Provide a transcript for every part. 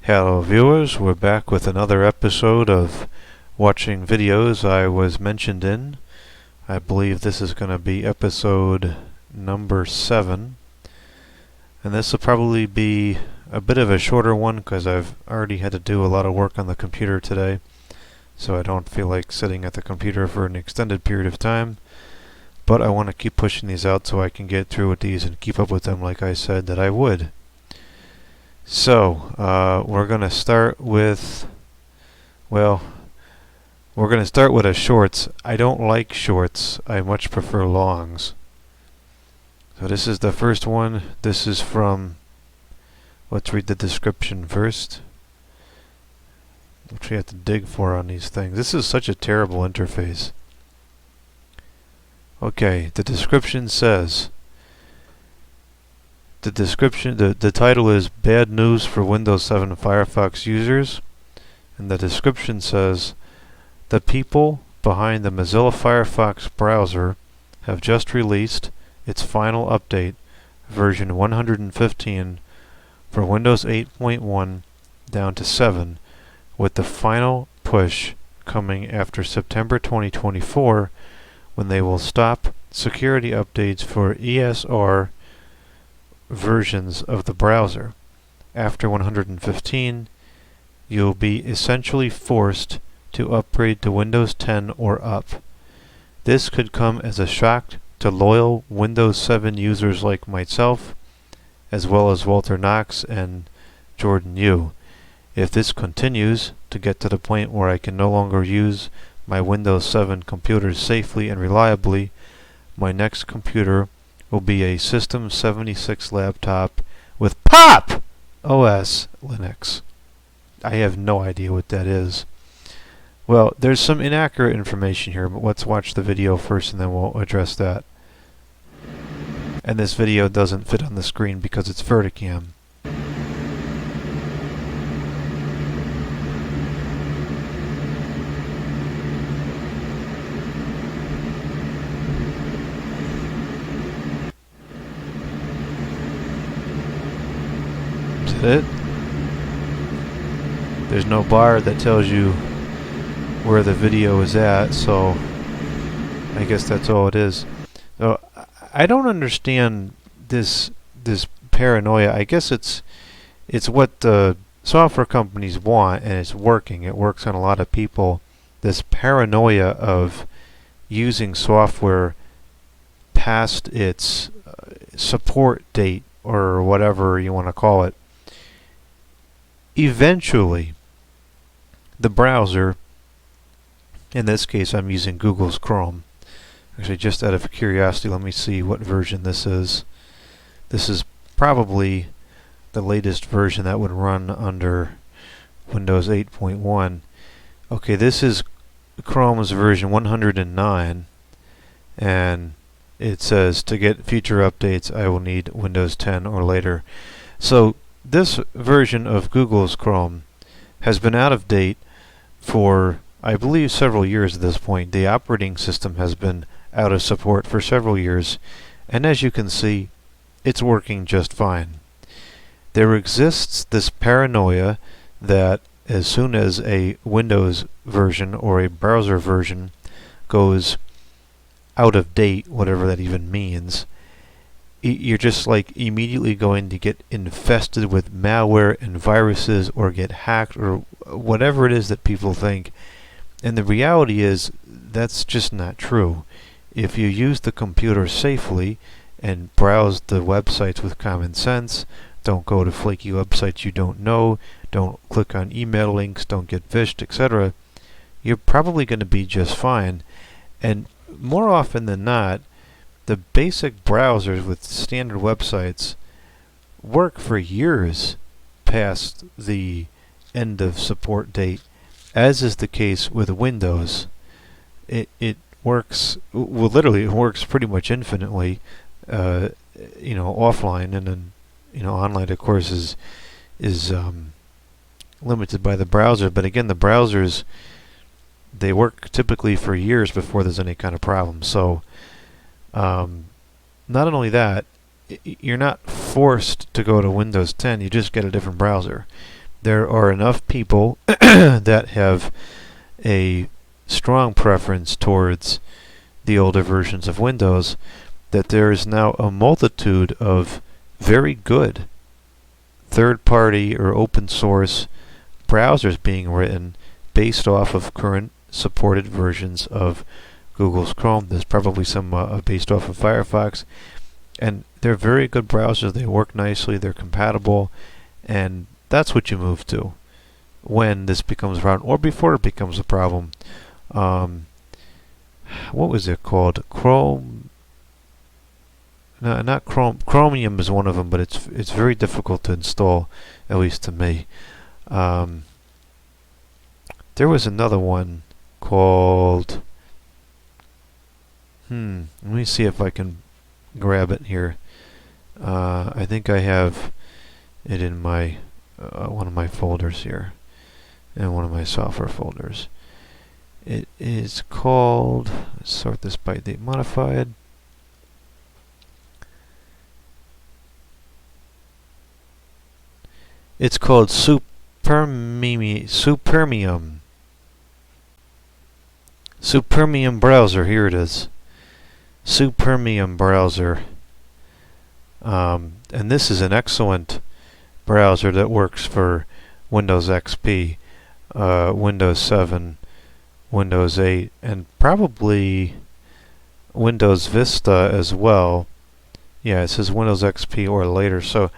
Hello viewers, we're back with another episode of watching videos I was mentioned in. I believe this is going to be episode number 7. And this will probably be a bit of a shorter one because I've already had to do a lot of work on the computer today. So I don't feel like sitting at the computer for an extended period of time. But I want to keep pushing these out so I can get through with these and keep up with them like I said that I would. So, we're going to start with, we're going to start with a shorts. I don't like shorts. I much prefer longs. So this is the first one. This is from, let's read the description first. Which we have to dig for on these things. This is such a terrible interface. Okay, the description says, the title is Bad News for Windows 7 Firefox Users, and the description says, the people behind the Mozilla Firefox browser have just released its final update, version 115, for Windows 8.1 down to 7, with the final push coming after September 2024, when they will stop security updates for ESR versions of the browser. After 115, you'll be essentially forced to upgrade to Windows 10 or up. This could come as a shock to loyal Windows 7 users like myself, as well as Walter Knox and Jordan Yu. If this continues to get to the point where I can no longer use my Windows 7 computers safely and reliably, my next computer will be a System 76 laptop with POP! OS Linux. I have no idea what that is. Well, there's some inaccurate information here, but let's watch the video first and then we'll address that. And this video doesn't fit on the screen because it's Verticam. It. There's no bar that tells you where the video is at, so I guess that's all it is. So I don't understand this paranoia. I guess it's what the software companies want, and it's working. It works on a lot of people. This paranoia of using software past its support date or whatever you want to call it. Eventually, the browser, in this case I'm using Google's Chrome. Actually, just out of curiosity, let me see what version this is. This is probably the latest version that would run under Windows 8.1. Okay, this is Chrome's version 109, and it says to get future updates I will need Windows 10 or later. So this version of Google's Chrome has been out of date for, I believe, several years at this point. The operating system has been out of support for several years, and as you can see, it's working just fine. There exists this paranoia that as soon as a Windows version or a browser version goes out of date, whatever that even means, you're just like immediately going to get infested with malware and viruses or get hacked or whatever it is that people think. And the reality is that's just not true. If you use the computer safely and browse the websites with common sense, don't go to flaky websites you don't know, don't click on email links, don't get phished, etc., you're probably going to be just fine. And more often than not, the basic browsers with standard websites work for years past the end of support date, as is the case with Windows. It works, well, literally it works pretty much infinitely, offline, and then online of course is limited by the browser. But again, the browsers, they work typically for years before there's any kind of problem. So not only that, you're not forced to go to Windows 10, you just get a different browser. there are enough people that have a strong preference towards the older versions of Windows that there is now a multitude of very good third-party or open source browsers being written based off of current supported versions of Google's Chrome. There's probably some based off of Firefox, and they're very good browsers. They work nicely, they're compatible, and that's what you move to when this becomes a problem, or before it becomes a problem. What was it called? Chrome? No, not Chrome. Chromium is one of them, but it's very difficult to install, at least to me. There was another one called. Let me see if I can grab it here. I think I have it in my one of my folders here, in one of my software folders. It is called. Let's sort this by date modified. It's called Supermium. Supermium browser. Here it is. Supermium browser. And this is an excellent browser that works for Windows XP, Windows 7, Windows 8, and probably Windows Vista as well. Yeah, it says Windows XP or later. So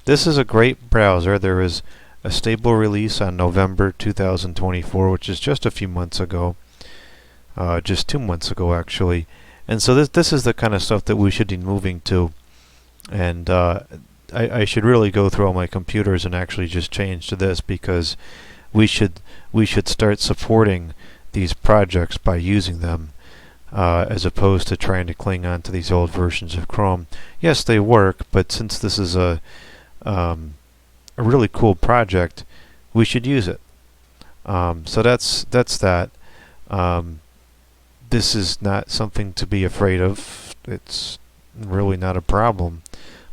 this is a great browser. There is a stable release on November 2024, which is just a few months ago. Just 2 months ago, actually. And so this is the kind of stuff that we should be moving to. And I should really go through all my computers and actually just change to this, because we should start supporting these projects by using them, as opposed to trying to cling on to these old versions of Chrome. Yes, they work, but since this is a really cool project, we should use it. So that's that. This is not something to be afraid of. It's really not a problem.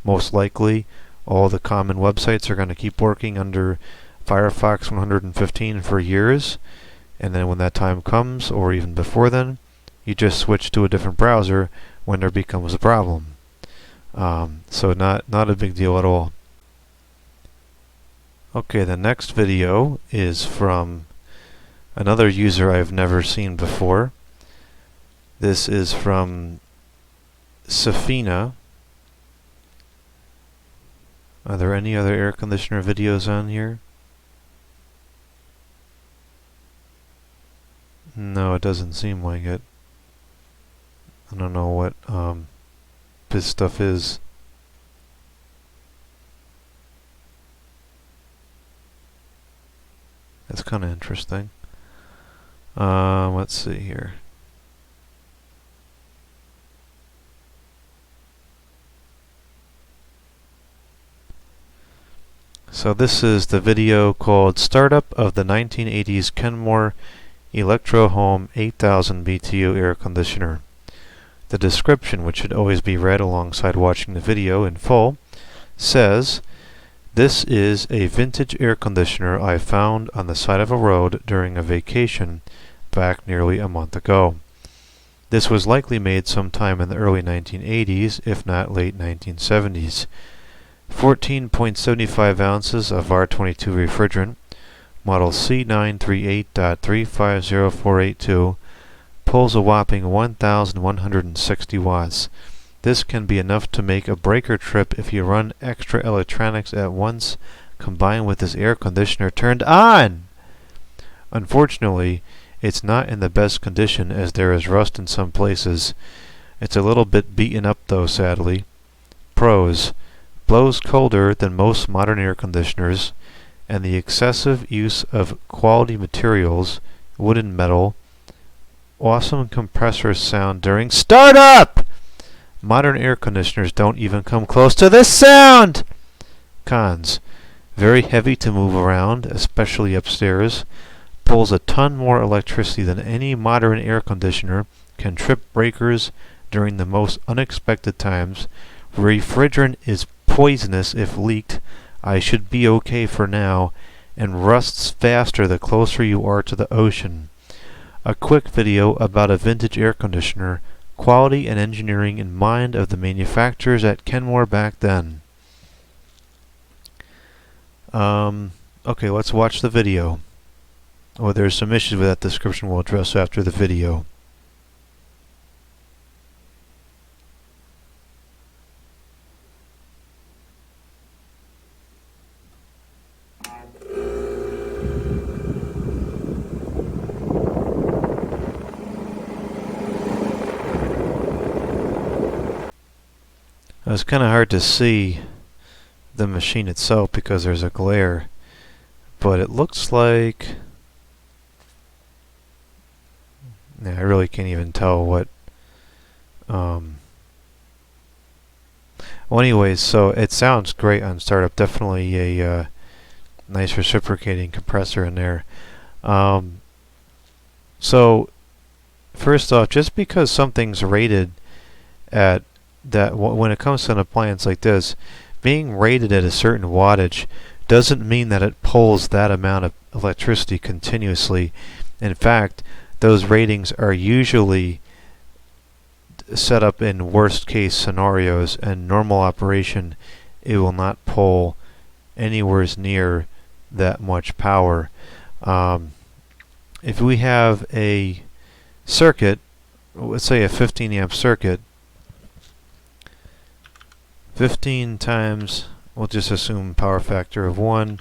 Most likely, all the common websites are going to keep working under Firefox 115 for years, and then when that time comes, or even before then, you just switch to a different browser when there becomes a problem. So not a big deal at all. Okay, the next video is from another user I've never seen before. This is from Safina. Are there any other air conditioner videos on here? No, it doesn't seem like it. I don't know what this stuff is. That's kind of interesting. Let's see here. So this is the video called Startup of the 1980s Kenmore Electro Home 8000 BTU Air Conditioner. The description, which should always be read alongside watching the video in full, says, "This is a vintage air conditioner I found on the side of a road during a vacation back nearly a month ago. This was likely made sometime in the early 1980s, if not late 1970s. 14.75 ounces of R22 refrigerant, model C938.350482, pulls a whopping 1,160 watts. This can be enough to make a breaker trip if you run extra electronics at once, combined with this air conditioner turned on! Unfortunately, it's not in the best condition as there is rust in some places. It's a little bit beaten up though, sadly. Pros: blows colder than most modern air conditioners, and the excessive use of quality materials, wood and metal. Awesome compressor sound during startup! Modern air conditioners don't even come close to this sound! Cons: very heavy to move around, especially upstairs. Pulls a ton more electricity than any modern air conditioner. Can trip breakers during the most unexpected times. Refrigerant is poisonous if leaked. I should be okay for now, and rusts faster the closer you are to the ocean. A quick video about a vintage air conditioner, quality and engineering in mind of the manufacturers at Kenmore back then. Okay, let's watch the video. Oh, there's some issues with that description we'll address after the video. It's kind of hard to see the machine itself because there's a glare, but it looks like... Yeah, I really can't even tell what... Well, anyways, so it sounds great on startup. Definitely a nice reciprocating compressor in there. So, first off, just because something's rated at that, when it comes to an appliance like this, being rated at a certain wattage doesn't mean that it pulls that amount of electricity continuously. In fact, those ratings are usually set up in worst case scenarios, and normal operation it will not pull anywhere near that much power. If we have a circuit, let's say a 15 amp circuit, 15 times, we'll just assume power factor of 1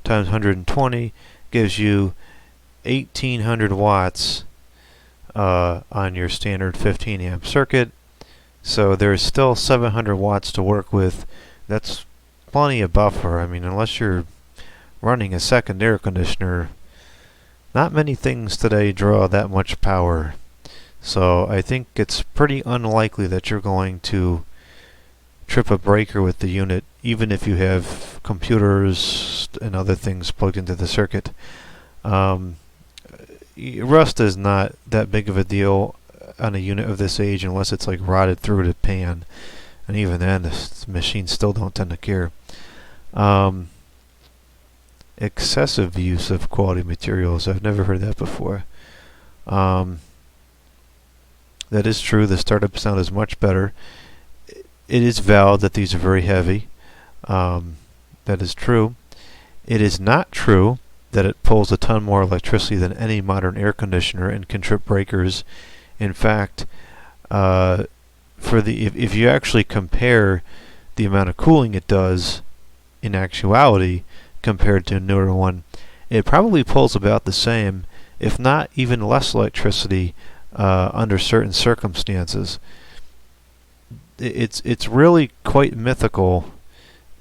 times 120 gives you 1800 watts on your standard 15 amp circuit. So there's still 700 watts to work with. That's plenty of buffer. I mean, unless you're running a second air conditioner, not many things today draw that much power. So I think it's pretty unlikely that you're going to trip a breaker with the unit, even if you have computers and other things plugged into the circuit. Rust is not that big of a deal on a unit of this age unless it's like rotted through the pan, and even then the machines still don't tend to care. Excessive use of quality materials, I've never heard that before. That is true, the startup sound is much better. It is valid that these are very heavy. That is true. It is not true that it pulls a ton more electricity than any modern air conditioner and can trip breakers. In fact, if you actually compare the amount of cooling it does in actuality compared to a newer one, it probably pulls about the same, if not even less electricity under certain circumstances. It's really quite mythical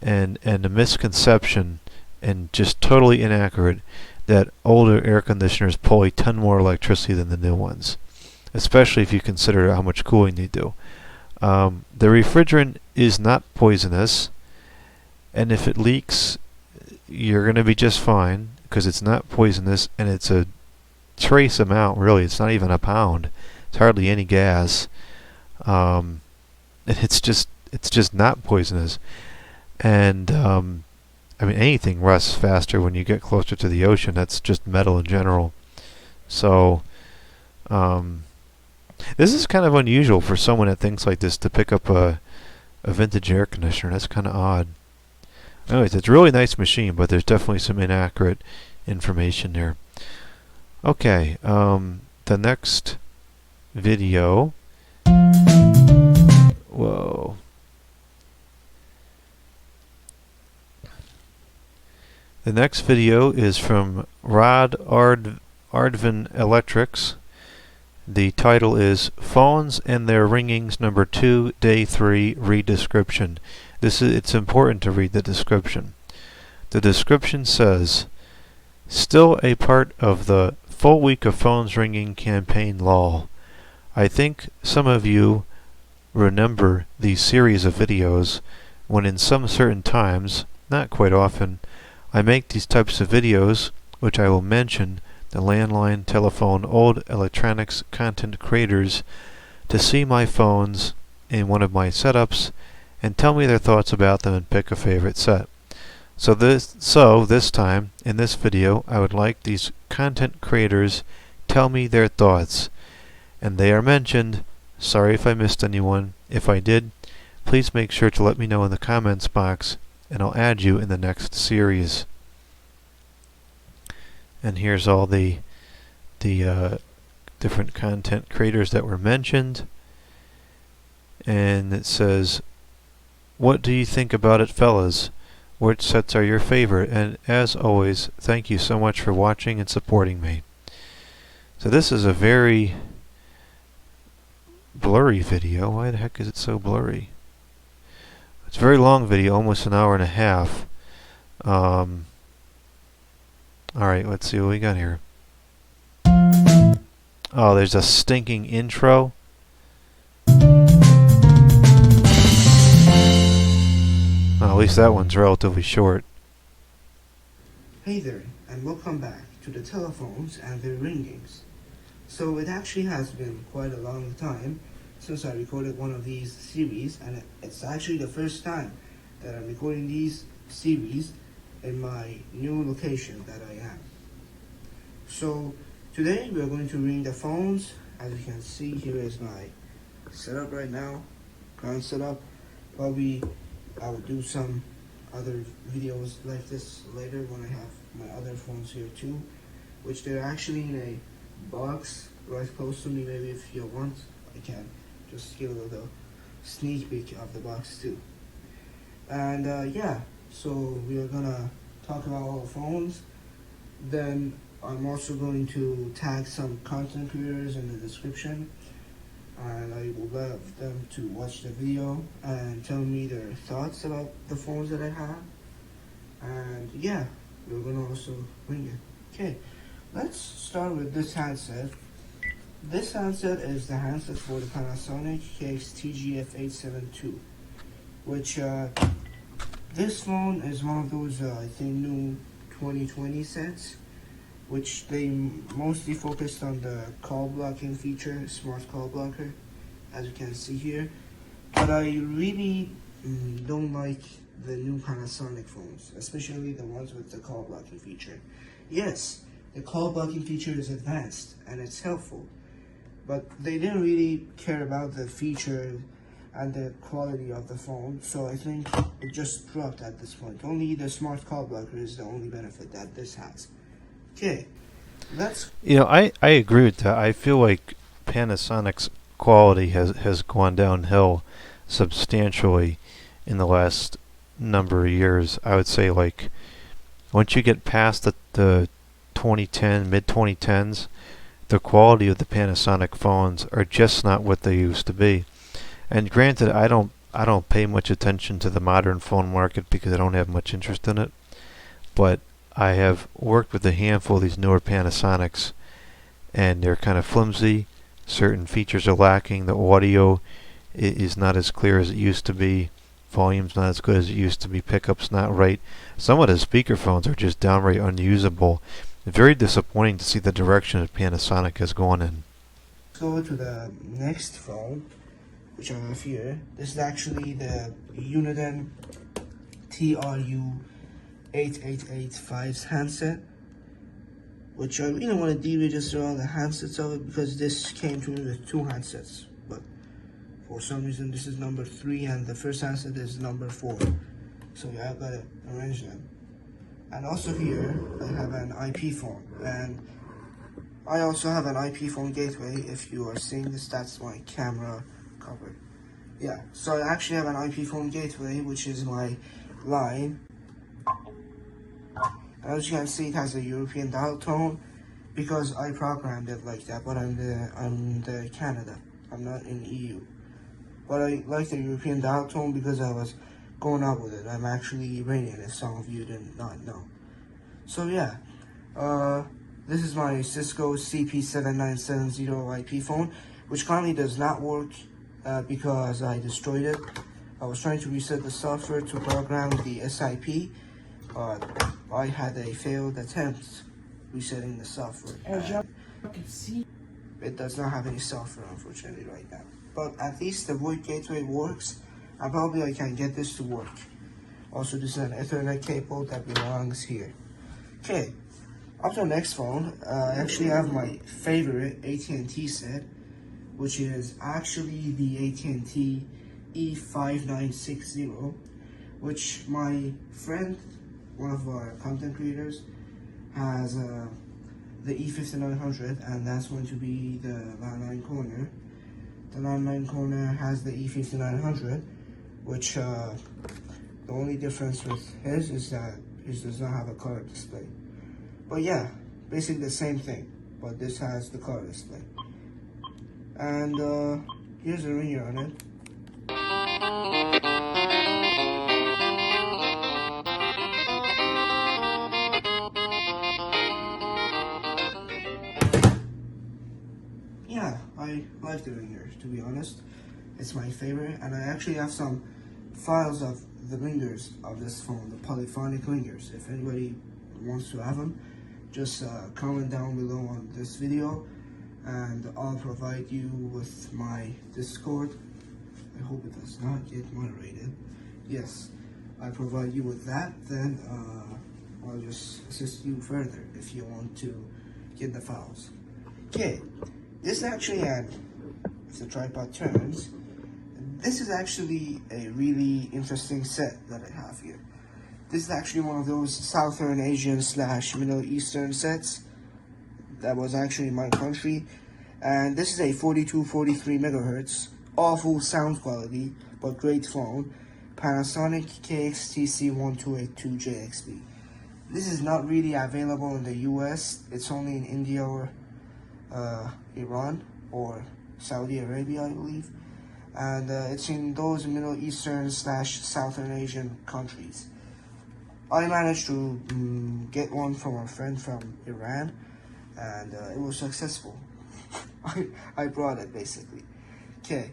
and a misconception and just totally inaccurate that older air conditioners pull a ton more electricity than the new ones, especially if you consider how much cooling they do. The refrigerant is not poisonous, and if it leaks, you're going to be just fine because it's not poisonous and it's a trace amount. Really, it's not even a pound. It's hardly any gas. And it's just not poisonous. And I mean, anything rusts faster when you get closer to the ocean. That's just metal in general. So this is kind of unusual for someone that thinks like this to pick up a vintage air conditioner. That's kind of odd. Anyways, it's a really nice machine, but there's definitely some inaccurate information there. Okay, the next video. Whoa. The next video is from Rod Ardvin Electrics. The title is Phones and Their Ringings Number 2, Day 3, Read Description. It's important to read the description. The description says, still a part of the full week of phones ringing campaign lol. I think some of you remember these series of videos when in some certain times, not quite often, I make these types of videos, which I will mention the landline, telephone, old electronics content creators to see my phones in one of my setups and tell me their thoughts about them and pick a favorite set. So this time in this video, I would like these content creators tell me their thoughts, and they are mentioned. Sorry if I missed anyone. If I did, please make sure to let me know in the comments box, and I'll add you in the next series. And here's all the different content creators that were mentioned. And it says, what do you think about it, fellas? Which sets are your favorite? And as always, thank you so much for watching and supporting me. So this is a very blurry video. Why the heck is it so blurry? It's a very long video, almost an hour and a half. Alright, let's see what we got here. Oh, there's a stinking intro. Well, at least that one's relatively short. Hey there, and welcome back to the telephones and their ringings. So it actually has been quite a long time since I recorded one of these series, and it's actually the first time that I'm recording these series in my new location that I am. So today we are going to ring the phones. As you can see, here is my setup right now, current setup. Probably I will do some other videos like this later when I have my other phones here too, which they're actually in a box right close to me. Maybe if you want, I can just give a little sneak peek of the box too. And yeah, so we are gonna talk about all the phones. Then I'm also going to tag some content creators in the description, and I would love them to watch the video and tell me their thoughts about the phones that I have. And yeah, we're gonna also ring it. Okay, let's start with this handset. This handset is the handset for the Panasonic KX-TGF872, which this phone is one of those I think new 2020 sets, which they mostly focused on the call blocking feature, smart call blocker, as you can see here. But I really don't like the new Panasonic phones, especially the ones with the call blocking feature. Yes, the call blocking feature is advanced and it's helpful, but they didn't really care about the feature and the quality of the phone, so I think it just dropped at this point. Only the smart call blocker is the only benefit that this has. Okay, that's... I agree with that. I feel like Panasonic's quality has gone downhill substantially in the last number of years. I would say, like, once you get past the 2010, mid-2010s, the quality of the Panasonic phones are just not what they used to be. And granted, I don't pay much attention to the modern phone market because I don't have much interest in it, but I have worked with a handful of these newer Panasonics, and they're kind of flimsy. Certain features are lacking. The audio is not as clear as it used to be. Volume's not as good as it used to be. Pickup's not right. Some of the speakerphones are just downright unusable. Very disappointing to see the direction that Panasonic has gone in. Let's go to the next phone, which I have here. This is actually the Uniden TRU8885's handset, which I really want to de-register all the handsets of it because this came to me with two handsets, but for some reason this is number 3 and the first handset is number 4, so yeah, I've got to arrange them. And also here I have an IP phone, and I also have an IP phone gateway. If you are seeing this, that's my camera cover. Yeah, so I actually have an IP phone gateway, which is my line. As you can see, it has a European dial tone because I programmed it like that, but I'm the Canada. I'm not in EU. But I like the European dial tone because I was going out with it. I'm actually Iranian, if some of you did not know. So yeah, this is my Cisco CP7970 IP phone, which currently does not work because I destroyed it. I was trying to reset the software to program the SIP, but I had a failed attempt resetting the software. As you can see, it does not have any software, unfortunately, right now. But at least the VoIP gateway works, and probably I can get this to work. Also, this is an Ethernet cable that belongs here. Okay, up to the next phone. I actually have my favorite AT&T set, which is actually the AT&T E5960, which my friend, one of our content creators, has the E5900, and that's going to be the landline corner. The landline corner has the E5900, which the only difference with his is that his does not have a color display. But yeah, basically the same thing, but this has the color display. And here's the ringer on it. Yeah, I like the ringer, to be honest. It's my favorite, and I actually have some files of the ringers of this phone, the polyphonic ringers. If anybody wants to have them, just comment down below on this video, and I'll provide you with my Discord. I hope it does not get moderated. Yes, I provide you with that, then I'll just assist you further if you want to get the files. Okay, this actually, if the tripod turns, this is actually a really interesting set that I have here. This is actually one of those Southern Asian / Middle Eastern sets that was actually in my country. And this is a 42-43 megahertz, awful sound quality, but great phone. Panasonic KXTC1282JXB. This is not really available in the US. It's only in India or Iran or Saudi Arabia, I believe. And it's in those Middle Eastern / Southern Asian countries. I managed to get one from a friend from Iran, and it was successful. I brought it basically. Okay,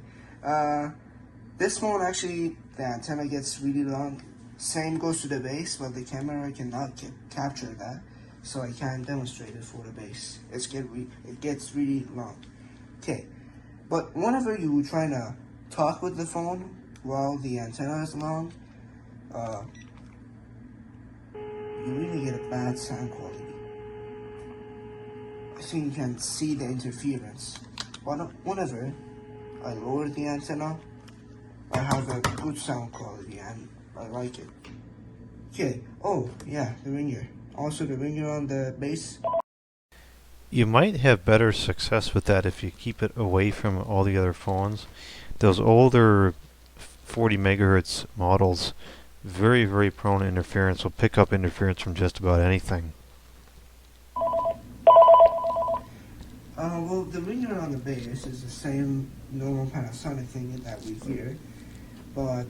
this phone actually, the antenna gets really long. Same goes to the base, but the camera cannot capture that, so I can't demonstrate it for the base. It gets really long. Okay, but whenever you trying to talk with the phone while the antenna is long, you really get a bad sound quality. I think you can see the interference. But whenever I lower the antenna, I have a good sound quality and I like it. Okay, oh yeah, the ringer. Also the ringer on the base. You might have better success with that if you keep it away from all the other phones. Those older 40 megahertz models, very, very prone to interference, will pick up interference from just about anything. Well, the ringer on the base is the same normal Panasonic thing that we hear, but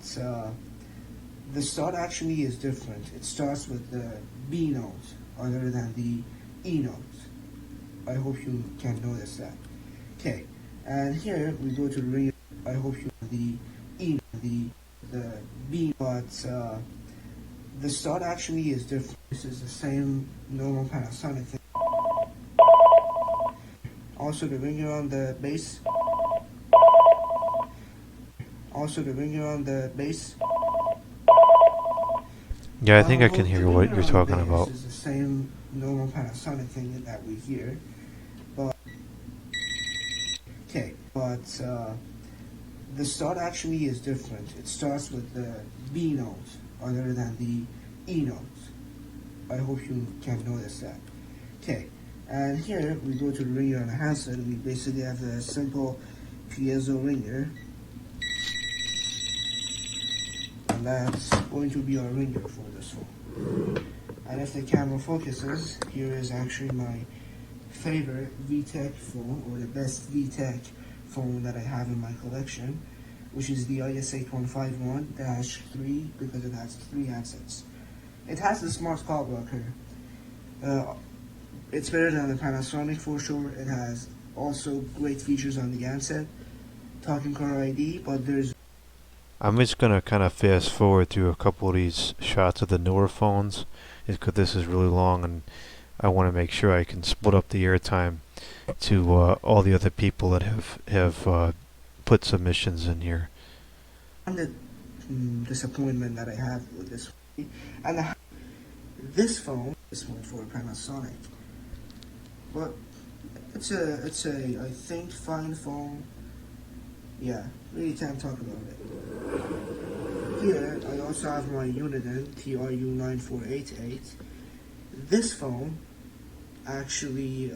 the start actually is different. It starts with the B note other than the E note. I hope you can notice that. Okay, and here we go to the ringer. I hope you the E, the B, but the start actually is different. This is the same normal Panasonic thing. Also the ringer on the base. Also the ringer on the base. Yeah, I think I Well, can the hear what ringer you're on the talking base about. is the same normal Panasonic thing that we hear, but okay, but the start actually is different. It starts with the B note other than the E note. I hope you can notice that. Okay, and here we go to the ringer on the handset. We basically have the simple piezo ringer, and that's going to be our ringer for this one. And if the camera focuses, here is actually my favorite VTech phone, or the best VTech phone that I have in my collection, which is the IS8151-3, because it has 3 handsets. It has the smart call blocker. It's better than the Panasonic for sure. It has also great features on the handset, talking caller ID, but there's I'm just going to kind of fast forward through a couple of these shots of the newer phones, because this is really long and I want to make sure I can split up the airtime to all the other people that have put submissions in here. the disappointment that I have with this And this phone is one for Panasonic, but it's a I think fine phone. Yeah, really can't talk about it. Here I also have my Uniden TRU9488. This phone actually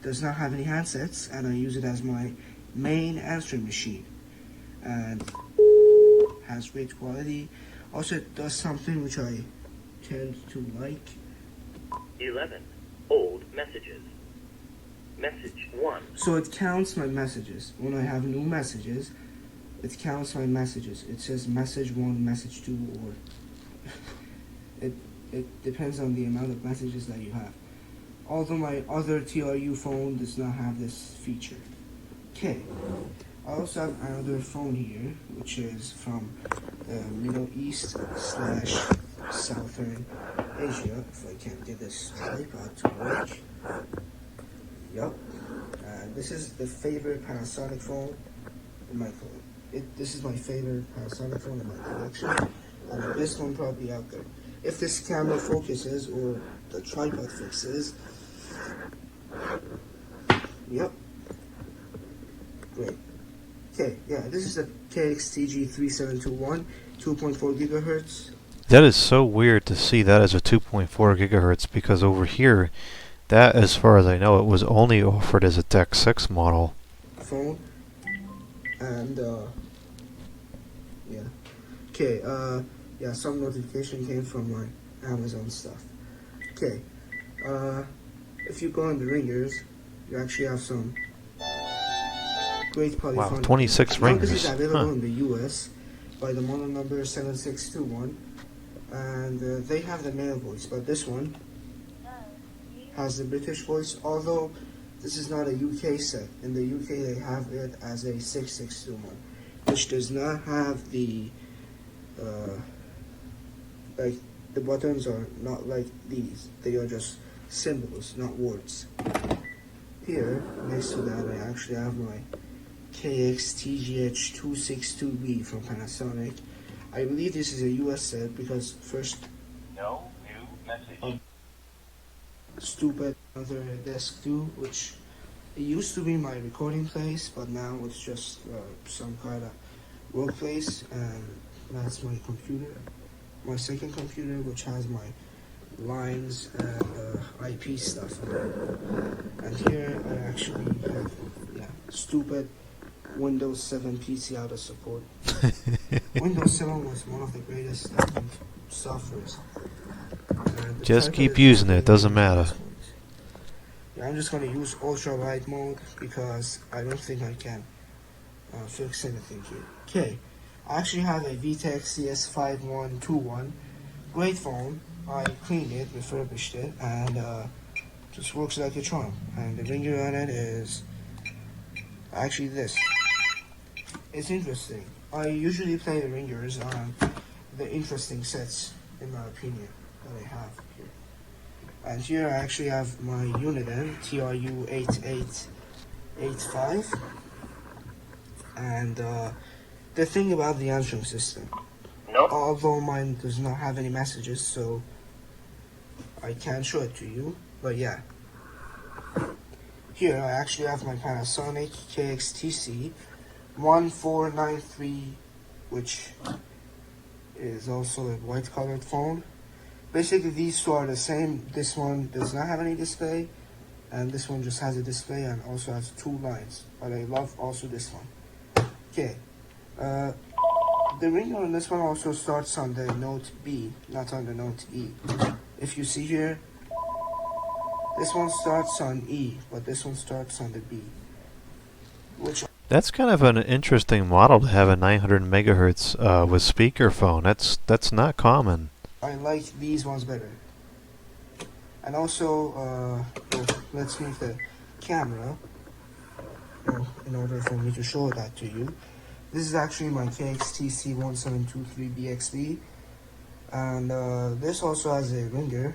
does not have any handsets, and I use it as my main answering machine, and has great quality. Also, it does something which I tend to like. 11. Old messages. Message 1. So it counts my messages. When I have new messages, it counts my messages. It says message 1, message 2, or it depends on the amount of messages that you have. Although my other TRU phone does not have this feature. Okay. I also have another phone here, which is from the Middle East slash Southern Asia. If I can get this tripod to work. Yup. This is the favorite Panasonic phone in my phone. This is my favorite Panasonic phone in my collection. And this one probably out there. If this camera focuses or the tripod fixes. Yep. Great. Okay, yeah, this is a KXTG3721, 2.4 gigahertz. That is so weird to see that as a 2.4 gigahertz because over here, that, as far as I know, it was only offered as a Deck 6 model. Phone. And, yeah. Okay, yeah, some notification came from my Amazon stuff. Okay, if you go on the ringers, you actually have some great polyphonic. Wow, 26 ringers. This is available in the US by the model number 7621, and they have the male voice, but this one has the British voice, although this is not a UK set. In the UK they have it as a 6621, which does not have the like the buttons are not like these. They are just symbols, not words. Here, next to that, I actually have my KXTGH262B from Panasonic. I believe this is a US set because first, No new message. stupid another desk too, which it used to be my recording place, but now it's just some kind of workplace, and that's my computer. My second computer, which has my lines and IP stuff on it. And here I actually have, stupid Windows 7 PC out of support. Windows 7 was one of the greatest softwares. Just keep using it, doesn't matter. Yeah, I'm just going to use ultra wide mode because I don't think I can fix anything here. Okay, I actually have a VTech CS5121. Great phone. I cleaned it, refurbished it, and just works like a charm. And the ringer on it is actually this. It's interesting. I usually play the ringers on the interesting sets, in my opinion, that I have here. And here I actually have my Uniden TRU8885. And the thing about the answering system, although mine does not have any messages, so I can't show it to you, but yeah. Here I actually have my Panasonic KXTC 1493, which is also a white colored phone. Basically these two are the same. This one does not have any display, and this one just has a display and also has 2 lines, but I love also this one. Okay, the ringer on this one also starts on the note B, not on the note E. If you see here, this one starts on E, but this one starts on the B. That's kind of an interesting model to have a 900 megahertz with speakerphone. That's not common. I like these ones better. And also, let's move the camera in order for me to show that to you. This is actually my KXTC1723BXB, and this also has a ringer.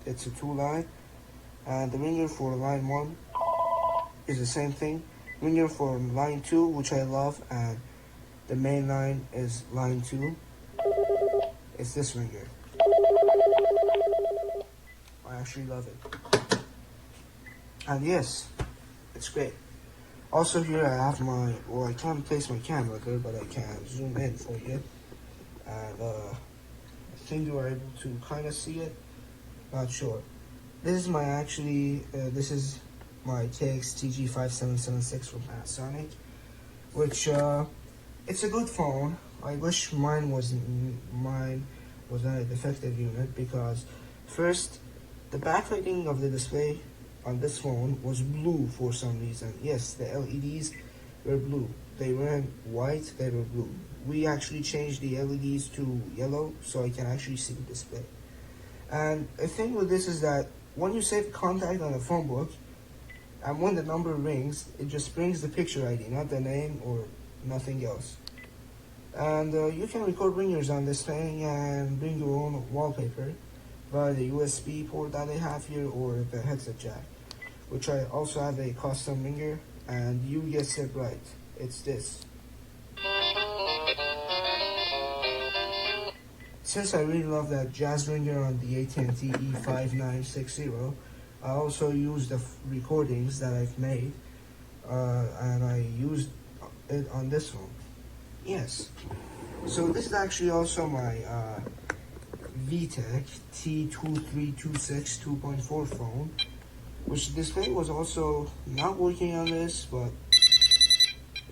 It's a 2-line, and the ringer for line 1 is the same thing. Ringer for line 2, which I love, and the main line is line 2. It's this ringer. I actually love it. And yes, it's great. Also here I have my, well, I can't place my camera there, but I can zoom in for you. And I think you are able to kind of see it. Not sure. This is my this is my KXTG5776 from Panasonic, which it's a good phone. I wish mine was not a defective unit, because first, the backlighting of the display on this phone was blue for some reason. Yes, the LEDs were blue. They weren't white, they were blue. We actually changed the LEDs to yellow so I can actually see the display. And the thing with this is that when you save contact on a phone book, and when the number rings, it just brings the picture ID, not the name or nothing else. And you can record ringers on this thing and bring your own wallpaper via the USB port that they have here, or the headset jack, which I also have a custom ringer, and you guessed it right, it's this. Since I really love that jazz ringer on the AT&T E5960, I also used the recordings that I've made, and I used it on this phone. Yes. So this is actually also my VTech T2326 2.4 phone, which the display was also not working on this, but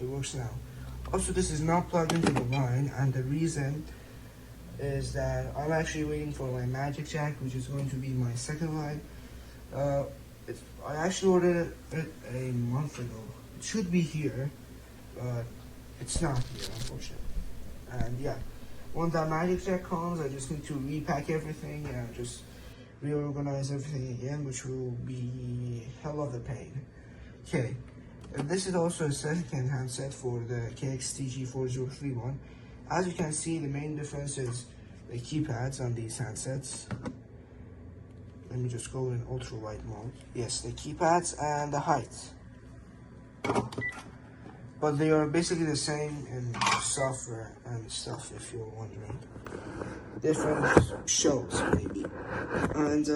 it works now. Also, this is not plugged into the line, and the reason is that I'm actually waiting for my Magic Jack, which is going to be my second line. I actually ordered it a month ago. It should be here, but it's not here, unfortunately. And yeah, when that Magic Jack comes, I just need to repack everything and just reorganize everything again, which will be hell of a pain. Okay, and this is also a second handset for the KXTG4031. As you can see, the main difference is the keypads on these handsets. Let me just go in ultra wide mode. Yes, the keypads and the height. But they are basically the same in software and stuff, if you're wondering. Different shows, maybe. And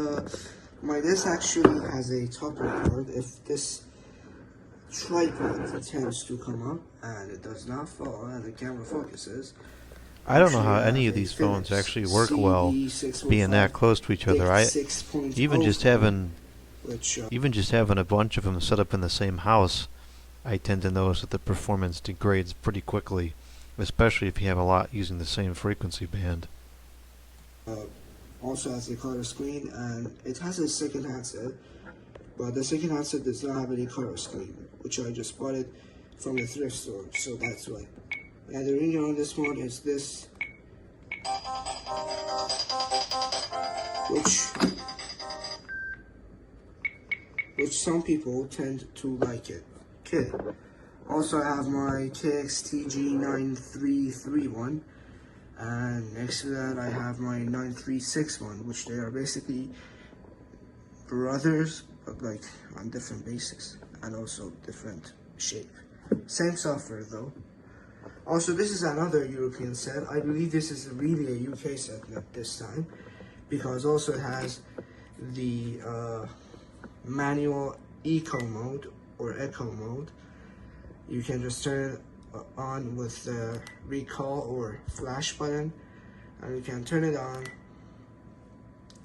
this actually has a topper card. If this tripod tends to come up and it does not fall and the camera focuses, I don't know how any of these phones actually work well being that close to each other. Even just having a bunch of them set up in the same house, I tend to notice that the performance degrades pretty quickly, especially if you have a lot using the same frequency band. Also has a color screen, and it has a second handset, but the second handset does not have any color screen, which I just bought it from the thrift store, so that's why. And the ringer on this one is this, which some people tend to like it. Okay. Also, I have my KXTG9331, and next to that I have my 9361, which they are basically brothers, but like on different bases and also different shape. Same software though. Also, this is another European set. I believe this is really a UK set this time, because also it has the manual eco mode or echo mode. You can just turn it on with the recall or flash button, and you can turn it on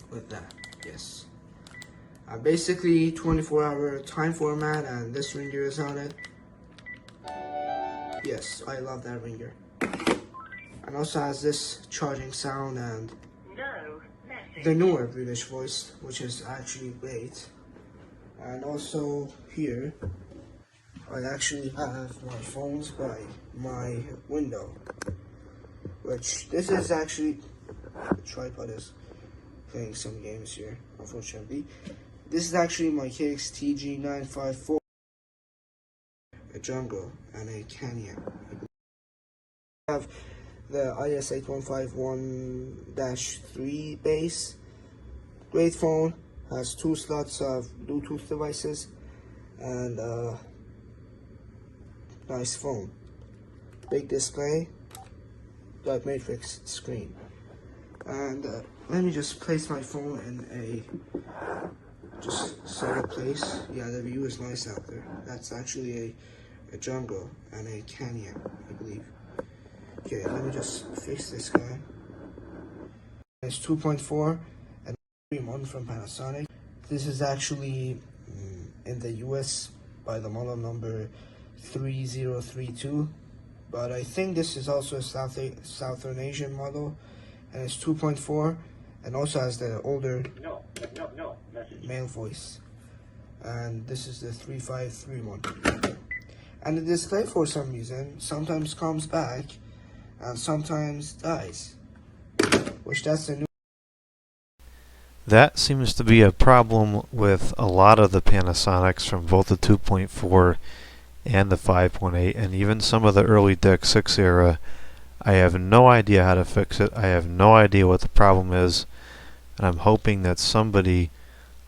with that. Yes. Basically 24-hour time format, and this ringer is on it. Yes, I love that ringer. And also has this charging sound and the newer British voice, which is actually great. And also here, I actually have my phones by my window, which this is actually, the tripod is playing some games here, unfortunately. This is actually my KXTG954, a Jungle and a Canyon. I have the IS8151-3 base. Great phone, has 2 slots of Bluetooth devices, and nice phone. Big display, dot matrix screen. And let me just place my phone in a just solid place. Yeah, the view is nice out there. That's actually a jungle and a canyon, I believe. Okay, let me just fix this guy. It's 2.4 and 3.1 from Panasonic. This is actually in the US by the model number 3032, but I think this is also a Southern Asian model, and it's 2.4 and also has the older No, message. male voice. And this is the 3531. And the display, for some reason, sometimes comes back and sometimes dies, which that's a new. That seems to be a problem with a lot of the Panasonics from both the 2.4 and the 5.8, and even some of the early Deck 6 era. I have no idea how to fix it. I have no idea what the problem is, and I'm hoping that somebody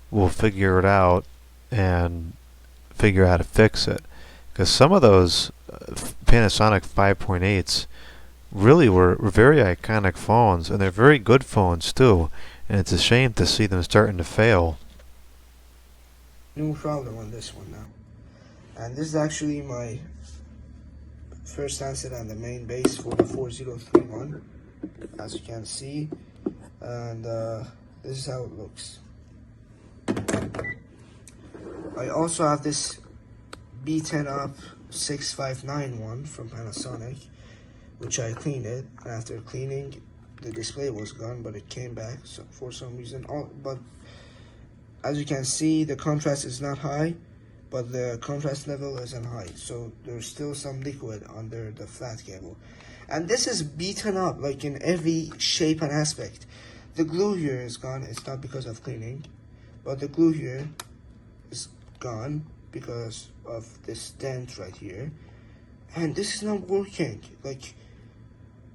will figure it out and figure out how to fix it. Because some of those Panasonic 5.8s really were very iconic phones, and they're very good phones too. And it's a shame to see them starting to fail. New problem on this one now. And this is actually my first handset on the main base for the 4031, as you can see. And this is how it looks. I also have this B10 Up 6591 from Panasonic, which I cleaned it, and after cleaning, the display was gone, but it came back for some reason. But as you can see, the contrast is not high, but the contrast level isn't high, so there's still some liquid under the flat cable. And this is beaten up, like in every shape and aspect. The glue here is gone. It's not because of cleaning, but the glue here is gone because of this dent right here. And this is not working. Like,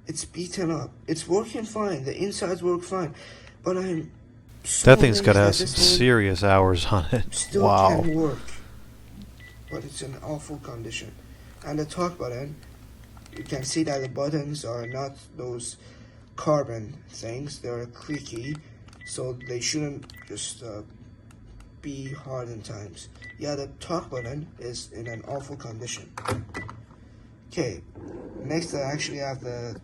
it's beaten up. It's working fine. The insides work fine, but I'm so That thing's got to have amazed that some this thing serious hours on it. still Wow. can work, but it's in awful condition. And the talk button, you can see that the buttons are not those carbon things. They're clicky, so they shouldn't just be hard in times. Yeah, the talk button is in an awful condition. Okay, next I actually have the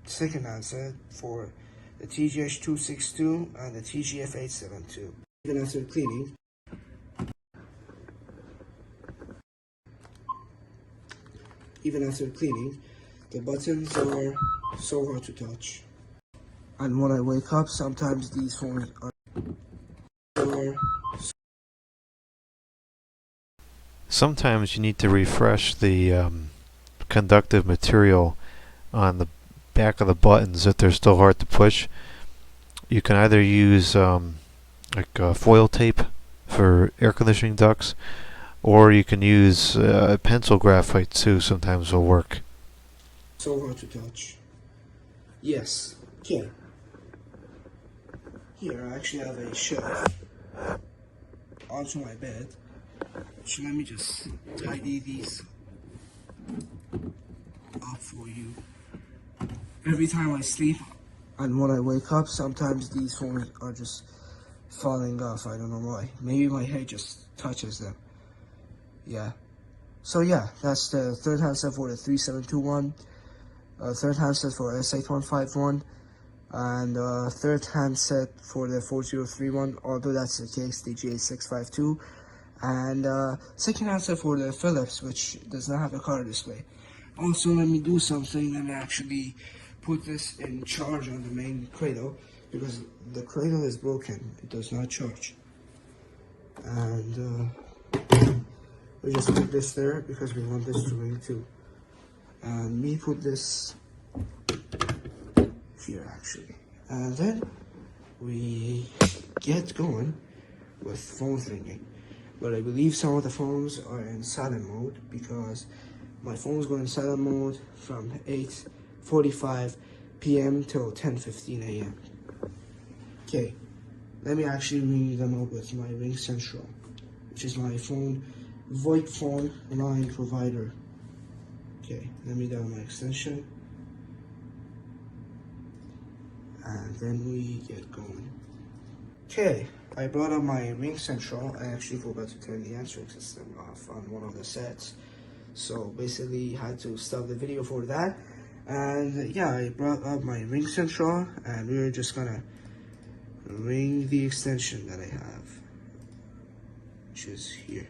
second answer for the TGH262 and the TGF872. Even after cleaning, the buttons are so hard to touch. And when I wake up, sometimes these phones are Sometimes you need to refresh the conductive material on the back of the buttons if they're still hard to push. You can either use foil tape for air conditioning ducts, or you can use pencil graphite too. Sometimes will work. so hard to touch. Yes. Okay. Here I actually have a shelf onto my bed. So let me just tidy these up for you. Every time I sleep and when I wake up, sometimes these phones are just falling off. I don't know why. Maybe my head just touches them. Yeah. So yeah, that's the third handset for the 3721, third handset for S8151, and third handset for the 4031, although that's the case, the G8652, and second handset for the Philips, which does not have a color display. Also, let me do something. Let me actually put this in charge on the main cradle, because the cradle is broken. It does not charge. And we just put this there because we want this to ring too. And me put this here actually. And then we get going with phones ringing. But I believe some of the phones are in silent mode because my phones go in silent mode from 8:45 p.m. till 10:15 a.m. Okay, let me actually ring them up with my Ring Central, which is my phone VoIP phone line provider. Okay, let me dial my extension. and then we get going. Okay, I brought up my ring central. I actually forgot to turn the answering system off on one of the sets, so basically had to stop the video for that. And yeah, I brought up my ring central, and we're just gonna ring the extension that I have, which is here.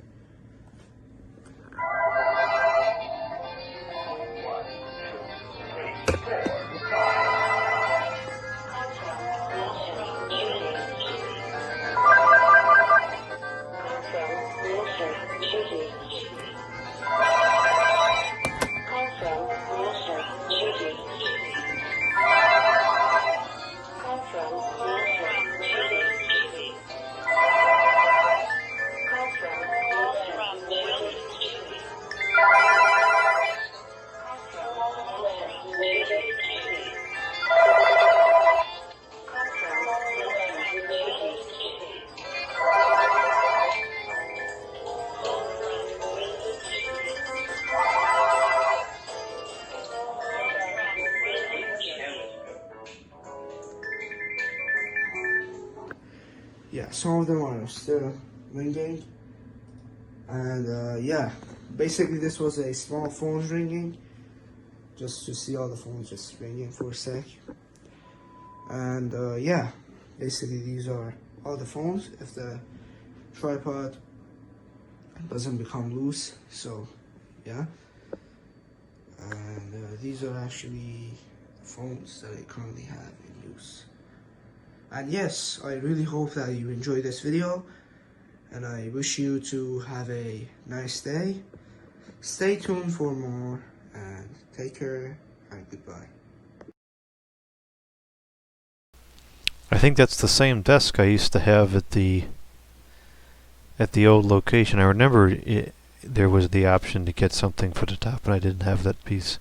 Yeah, some of them are still ringing, and yeah, basically this was a small phone ringing, just to see all the phones just ringing for a sec. And yeah, basically these are all the phones if the tripod doesn't become loose. So yeah, and these are actually the phones that I currently have in use. And yes, I really hope that you enjoyed this video, and I wish you to have a nice day. Stay tuned for more, and take care, and goodbye. I think that's the same desk I used to have at the old location. I remember there was the option to get something for the top, and I didn't have that piece.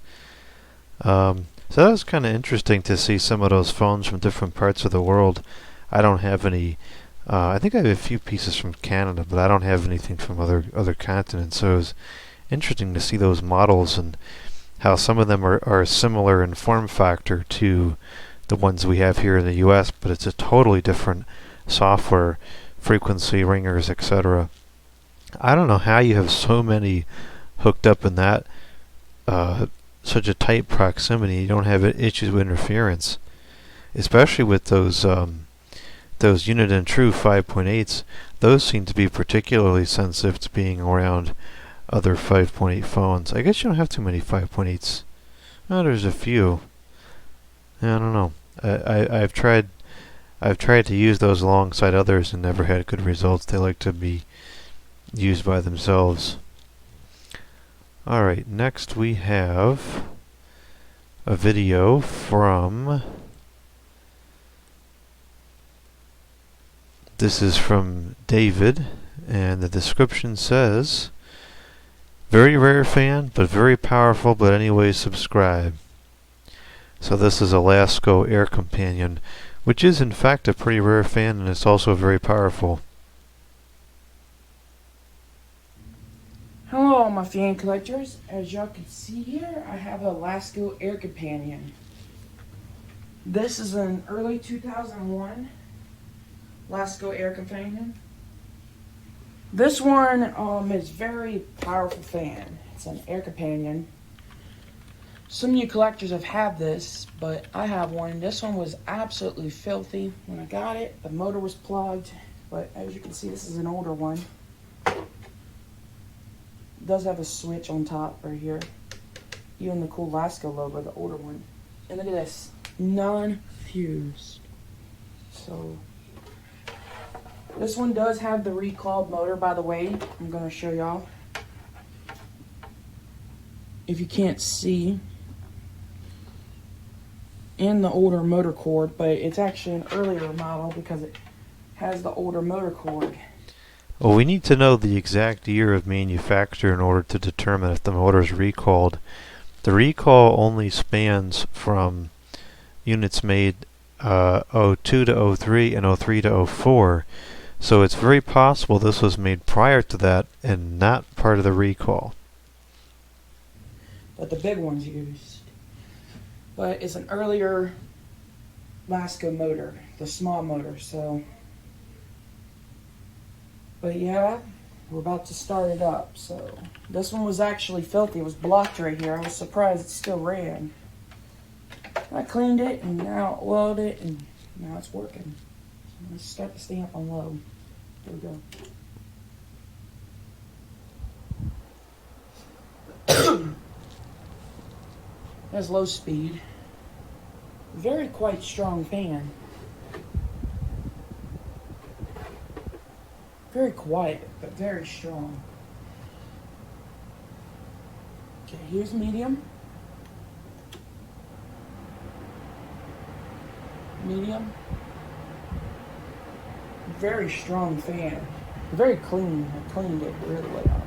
So that was kind of interesting to see some of those phones from different parts of the world. I don't have any. I think I have a few pieces from Canada, but I don't have anything from other continents. So it was interesting to see those models and how some of them are similar in form factor to the ones we have here in the U.S., but it's a totally different software, frequency, ringers, etc. I don't know how you have so many hooked up in that such a tight proximity. You don't have issues with interference, especially with those unit and true 5.8s. Those seem to be particularly sensitive to being around other 5.8 phones. I guess you don't have too many 5.8s. Oh, there's a few. I don't know. I've tried to use those alongside others and never had good results. They like to be used by themselves. Alright, next we have a video from... This is from David, and the description says, "Very rare fan, but very powerful, but anyway, subscribe." So this is a Lasco Air Companion, which is in fact a pretty rare fan, and it's also very powerful. Hello all my fan collectors. As y'all can see here, I have a Lasco Air Companion. This is an early 2001 Lasco Air Companion. This one is very powerful fan. It's an Air Companion. Some of you collectors have had this, but I have one. This one was absolutely filthy when I got it. The motor was plugged, but as you can see, this is an older one. It does have a switch on top right here. Even the cool Lasco logo, the older one. And look at this, non-fused. So this one does have the recalled motor, by the way. I'm going to show y'all. If you can't see, in the older motor cord, but it's actually an earlier model because it has the older motor cord. Well, we need to know the exact year of manufacture in order to determine if the motor is recalled. The recall only spans from units made 02 to 03 and 03 to 04. So it's very possible this was made prior to that and not part of the recall. But the big one's used. But it's an earlier Lasco motor, the small motor. So, but yeah, we're about to start it up. So this one was actually filthy. It was blocked right here. I was surprised it still ran. I cleaned it and now oiled it and now it's working. So I'm gonna start this thing up on low. There we go. That's low speed. Very quite strong fan. Very quiet, but very strong. Okay, here's medium. Medium. Very strong fan. Very clean. I cleaned it really well.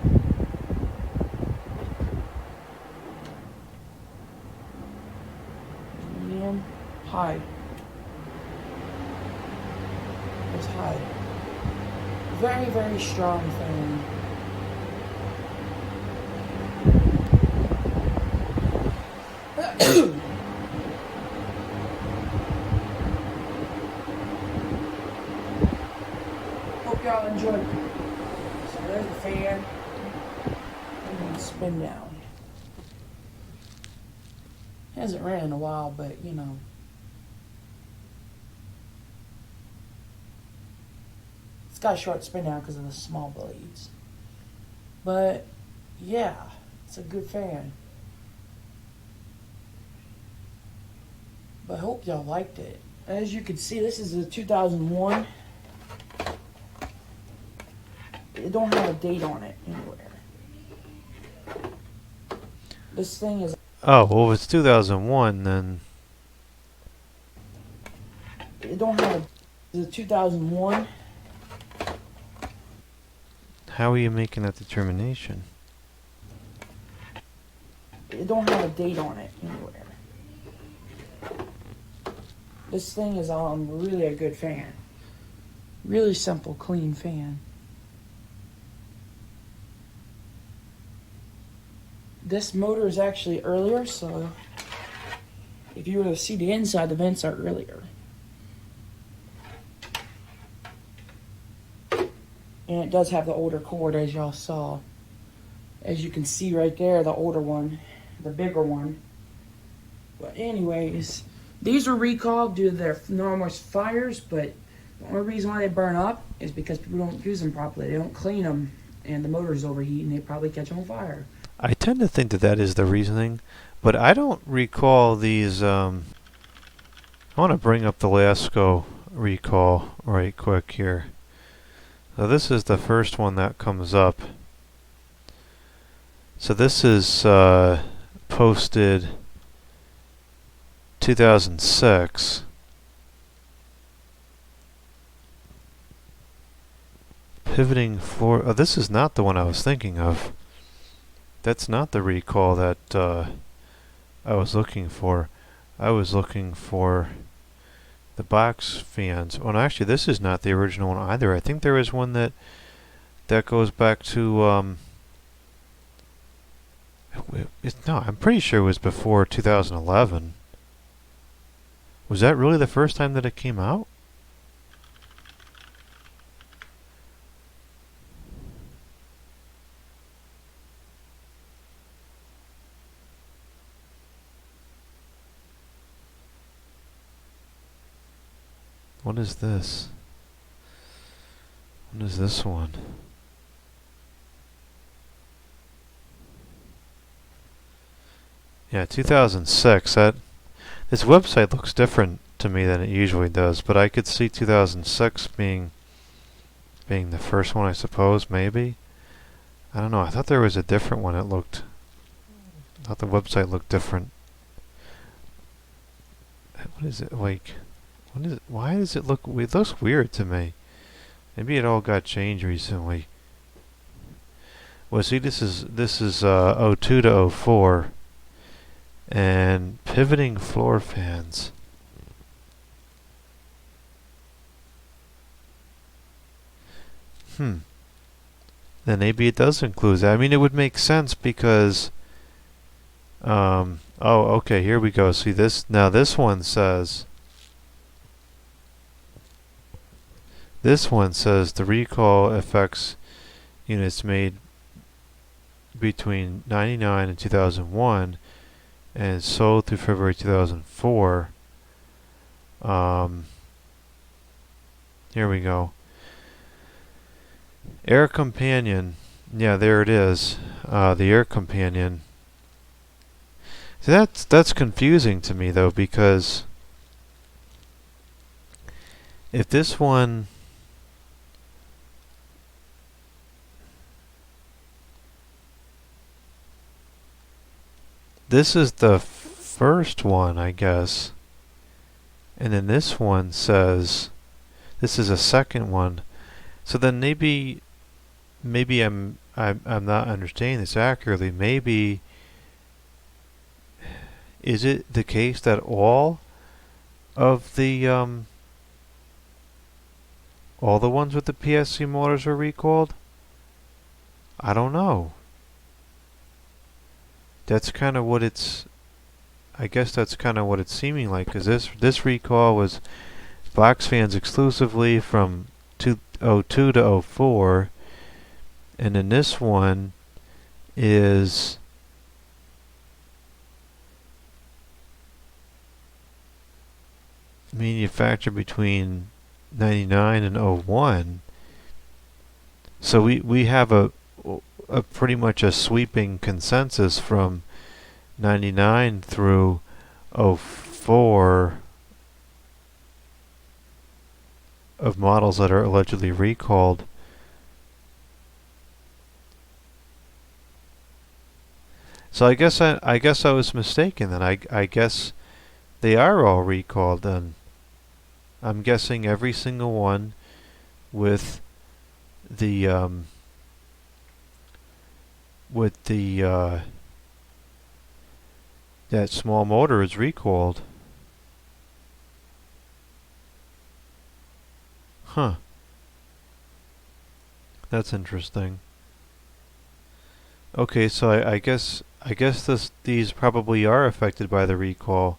Medium. High. It's high. Very, very strong fan. Hope y'all enjoyed it. So there's the fan. And then spin down. Hasn't ran in a while, but you know. It's got a short spin down because of the small blades. But yeah, it's a good fan. But I hope y'all liked it. As you can see, this is a 2001. It don't have a date on it anywhere. This thing is... Oh, well, if it's 2001, then... It don't have a... It's a 2001. How are you making that determination? It don't have a date on it anywhere. This thing is really a good fan. Really simple, clean fan. This motor is actually earlier, so if you were to see the inside, the vents are earlier. And it does have the older cord, as y'all saw. As you can see right there, the older one, the bigger one. But anyways, these were recalled due to their enormous fires, but the only reason why they burn up is because people don't use them properly. They don't clean them, and the motors overheat, and they probably catch on fire. I tend to think that that is the reasoning, but I don't recall these. I want to bring up the Lasco recall right quick here. So this is the first one that comes up. So this is posted 2006. Pivoting floor. Oh, this is not the one I was thinking of. That's not the recall that I was looking for. I was looking for the box fans. Well, actually, this is not the original one either. I think there is one that goes back to. No, I'm pretty sure it was before 2011. Was that really the first time that it came out? What is this? What is this one? Yeah, 2006. This website looks different to me than it usually does, but I could see 2006 being the first one, I suppose, maybe. I don't know. I thought there was a different one. I thought the website looked different. What is it like? What is it? Why does it look? It looks weird to me. Maybe it all got changed recently. Well, see, this is 02 to 04, and pivoting floor fans. Then maybe it does include that. I mean, it would make sense because. Oh, okay. Here we go. See this now. This one says. This one says the recall affects units made between 99 and 2001 and sold through February 2004. Here we go. Air Companion. Yeah, there it is. The Air Companion. See, that's confusing to me though, because if this one, this is the first one, I guess, and then this one says this is a second one. So then maybe I'm not understanding this accurately. Maybe is it the case that all of the all the ones with the PSC motors are recalled? I don't know. That's kind of what it's. I guess that's kind of what it's seeming like, because this recall was box fans exclusively from 2002 to 04, and then this one is manufactured between 99 and 01. So we have a pretty much a sweeping consensus from 99 through 04 of models that are allegedly recalled. So I guess I was mistaken then. I guess they are all recalled then. I'm guessing every single one with the that small motor is recalled. Huh. That's interesting. Okay, so I guess these probably are affected by the recall,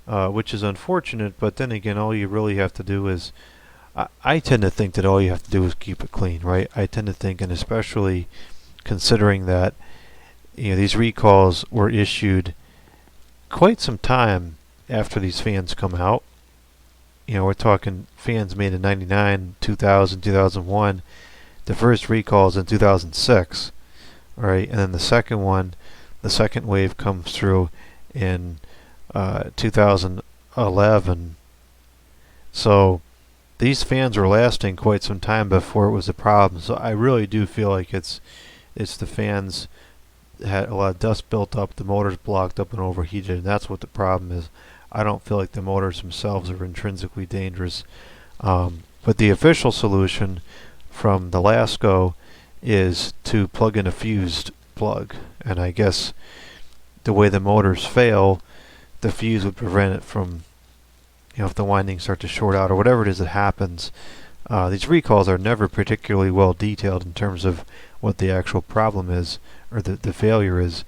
which is unfortunate. But then again, all you really have to do is, I tend to think that all you have to do is keep it clean, right? I tend to think, and especially considering that these recalls were issued quite some time after these fans come out. We're talking fans made in 99, 2000, 2001. The first recall is in 2006, right? And then the second one, the second wave comes through in 2011. So these fans were lasting quite some time before it was a problem. So I really do feel like it's the fans had a lot of dust built up, the motors blocked up and overheated, and that's what the problem is. I don't feel like the motors themselves are intrinsically dangerous. But the official solution from the LASCO is to plug in a fused plug. And I guess the way the motors fail, the fuse would prevent it from, if the windings start to short out or whatever it is that happens. These recalls are never particularly well detailed in terms of what the actual problem is or the failure is.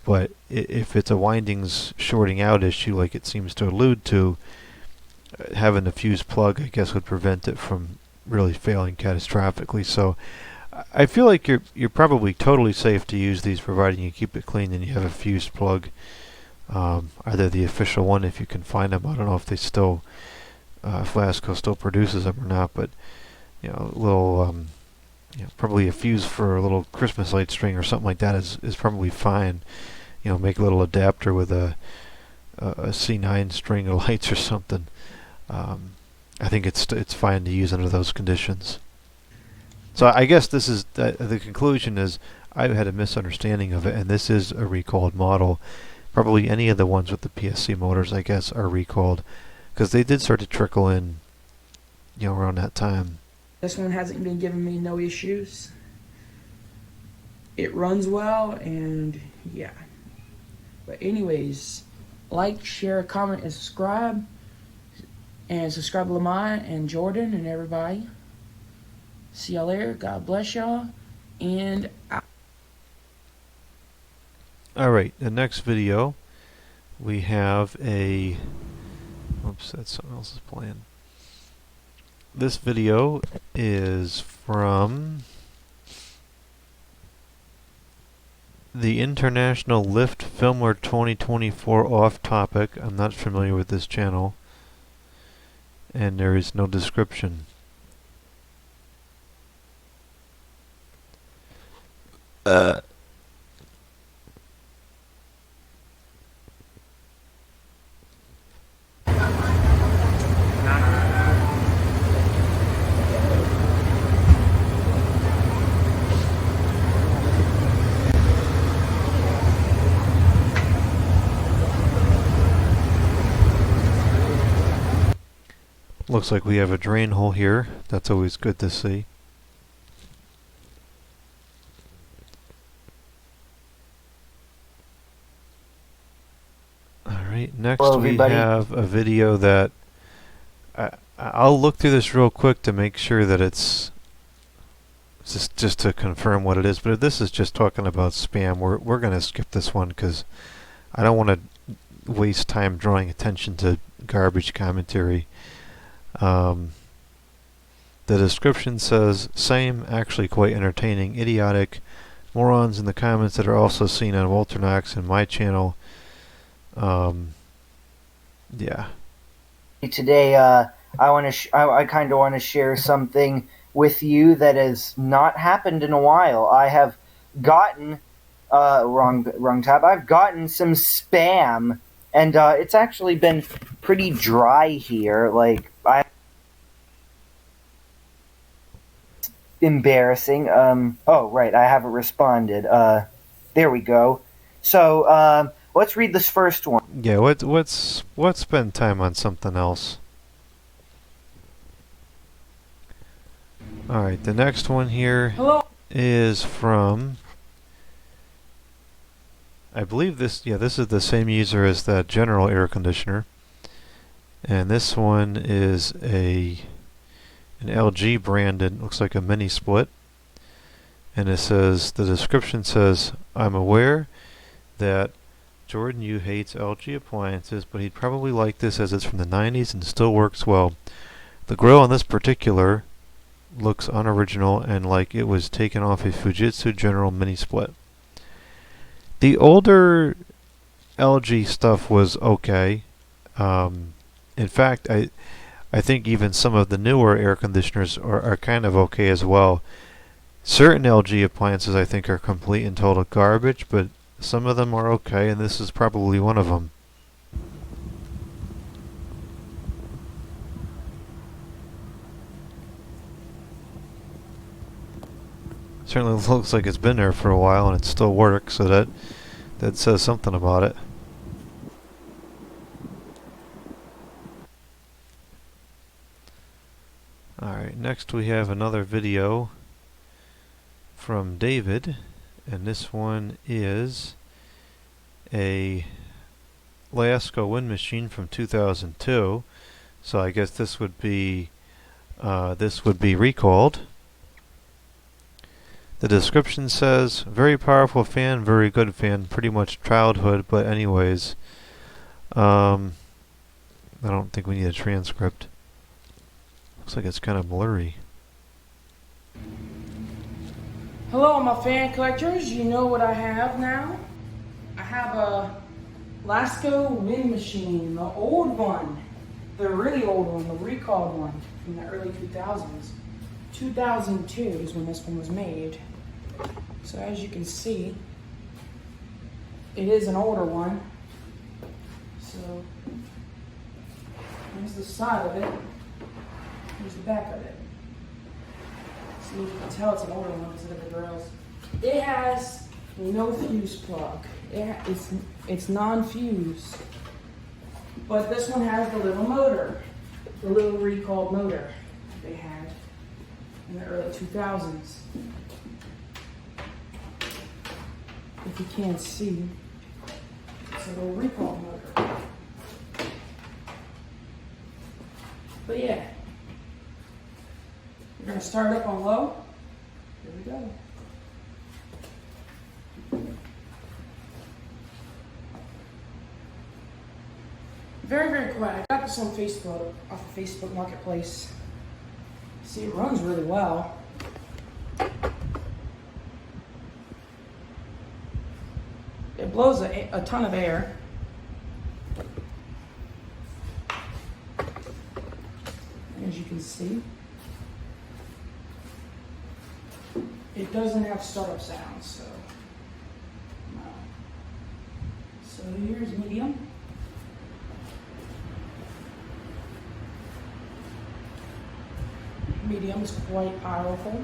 But if it's a windings shorting out issue, like it seems to allude to, having a fused plug, I guess, would prevent it from really failing catastrophically. So I feel like you're probably totally safe to use these, providing you keep it clean and you have a fused plug. Either the official one, if you can find them. I don't know if they still, if LASCO still produces them or not, but a little, probably a fuse for a little Christmas light string or something like that is probably fine. Make a little adapter with a C9 string of lights or something. I think it's fine to use under those conditions. So I guess this is the conclusion is I had a misunderstanding of it, and this is a recalled model. Probably any of the ones with the PSC motors, I guess, are recalled, because they did start to trickle in, around that time. This one hasn't been giving me no issues. It runs well, and yeah. But anyways, like, share, comment, and subscribe. And subscribe to Lamont and Jordan and everybody. See y'all later. God bless y'all. And Alright, the next video, we have a... Oops, that's something else is playing. This video is from the International Lift Filmer 2024 Off Topic. I'm not familiar with this channel, and there is no description. Looks like we have a drain hole here. That's always good to see. Alright, next Hello, we everybody. have a video that I'll look through this real quick to make sure that it's just to confirm what it is. But if this is just talking about spam, we're going to skip this one because I don't want to waste time drawing attention to garbage commentary. The description says, same, actually quite entertaining, idiotic, morons in the comments that are also seen on Walter Knox and my channel. Yeah. Today, I kind of want to share something with you that has not happened in a while. I have gotten wrong tab. I've gotten some spam, and it's actually been pretty dry here. Like embarrassing. Oh right, I haven't responded. There we go. So let's read this first one. Yeah, let's spend time on something else. Alright, the next one here is from, I believe this is the same user as that general air conditioner. And this one is an LG branded, looks like a mini split. And it says, the description says, I'm aware that Jordan Yu hates LG appliances, but he'd probably like this as it's from the 90s and still works well. The grill on this particular looks unoriginal and like it was taken off a Fujitsu General mini split. The older LG stuff was okay. In fact, I think even some of the newer air conditioners are kind of okay as well. Certain LG appliances I think are complete and total garbage, but some of them are okay, and this is probably one of them. Certainly looks like it's been there for a while and it still works, so that says something about it. Alright, next we have another video from David, and this one is a Lakewood wind machine from 2002. So I guess this would be recalled. The description says, very powerful fan, very good fan, pretty much childhood, but anyways, I don't think we need a transcript. Looks like it's kind of blurry. Hello, my fan collectors. You know what I have now? I have a Lakewood wind machine, the old one, the really old one, the recalled one from the early 2000s. 2002 is when this one was made. So as you can see, it is an older one. So here's the side of it. Here's the back of it. So you can tell it's an older one because of the grills. It has no fuse plug. It's non-fused. But this one has the little motor, the little recalled motor they had in the early 2000s. If you can't see, it's a little recalled motor. But yeah, we're gonna start up on low. Here we go. Very, very quiet. I got this on Facebook, off of Facebook Marketplace. See, it runs really well. It blows a ton of air. As you can see, it doesn't have startup sounds, so no. So here's medium. Medium is quite powerful.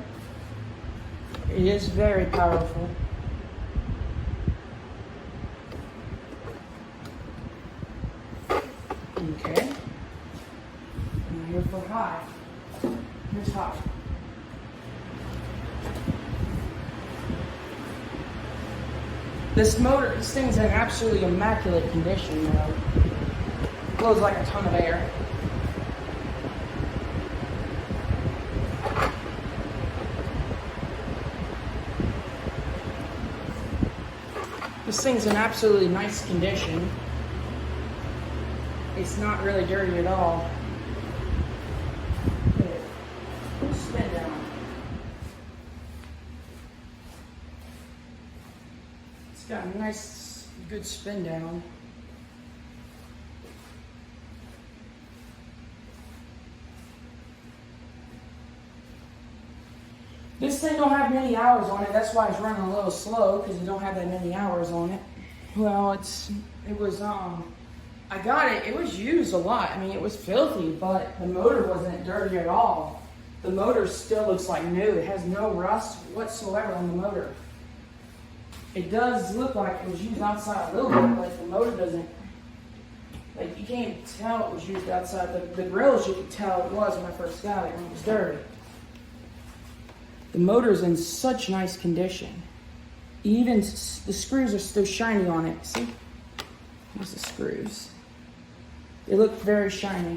It is very powerful. Okay. And here for high. Here's high. This thing's in absolutely immaculate condition, though. It blows like a ton of air. This thing's in absolutely nice condition. It's not really dirty at all. Spin down. It's got a nice, good spin down. This thing don't have many hours on it. That's why it's running a little slow, because it don't have that many hours on it. Well, I got it. It was used a lot. I mean, it was filthy, but the motor wasn't dirty at all. The motor still looks like new. It has no rust whatsoever on the motor. It does look like it was used outside a little bit, but the motor doesn't. Like, you can't tell it was used outside. The grills, you could tell it was when I first got it, when it was dirty. The motor's in such nice condition. Even the screws are still shiny on it. See? Here's the screws. They look very shiny.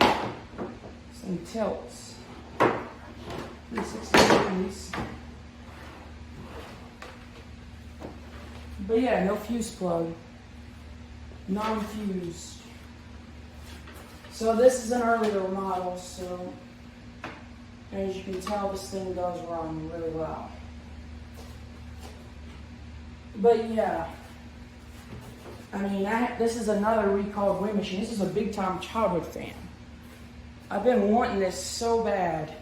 Some tilts. 360 degrees. But yeah, no fuse plug. Non-fused. So this is an earlier model, so as you can tell, this thing does run really well. But yeah, I mean, this is another recalled wind machine. This is a big time childhood fan. I've been wanting this so bad.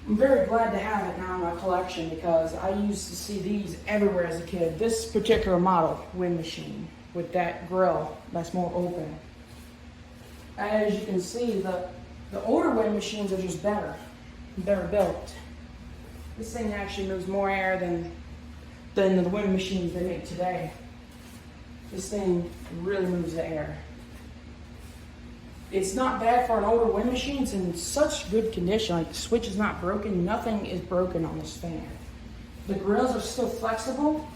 I'm very glad to have it now in my collection because I used to see these everywhere as a kid. This particular model wind machine with that grill that's more open. As you can see, the older wind machines are just better built. This thing actually moves more air than the wind machines they make today. This thing really moves the air. It's not bad for an older wind machine. It's in such good condition. Like, the switch is not broken. Nothing is broken on this fan. The grills are still flexible,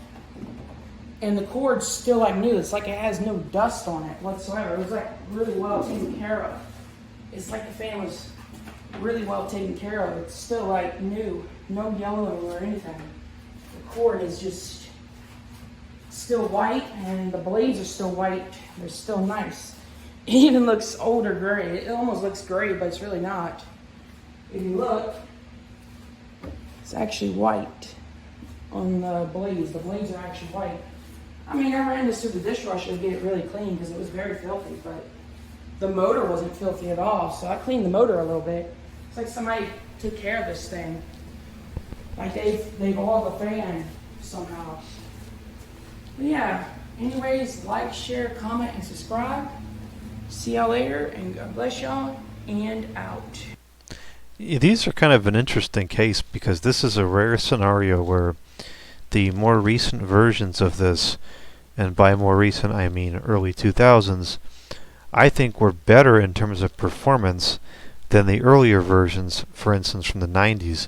and the cord's still like new. It's like it has no dust on it whatsoever. It was like really well taken care of. It's like the fan was really well taken care of. It's still like new, no yellowing or anything. The cord is just still white, and the blades are still white. They're still nice. It even looks older gray. It almost looks gray, but it's really not. If you look, it's actually white on the blades. The blades are actually white. I mean, I ran this through the dishwasher to get it really clean because it was very filthy, but the motor wasn't filthy at all, so I cleaned the motor a little bit. It's like somebody took care of this thing. Like they've oiled the fan somehow. But yeah, anyways, like, share, comment, and subscribe. See y'all later, and God bless y'all, and out. Yeah, these are kind of an interesting case because this is a rare scenario where the more recent versions of this, and by more recent I mean early 2000s, I think were better in terms of performance than the earlier versions, for instance from the 90s.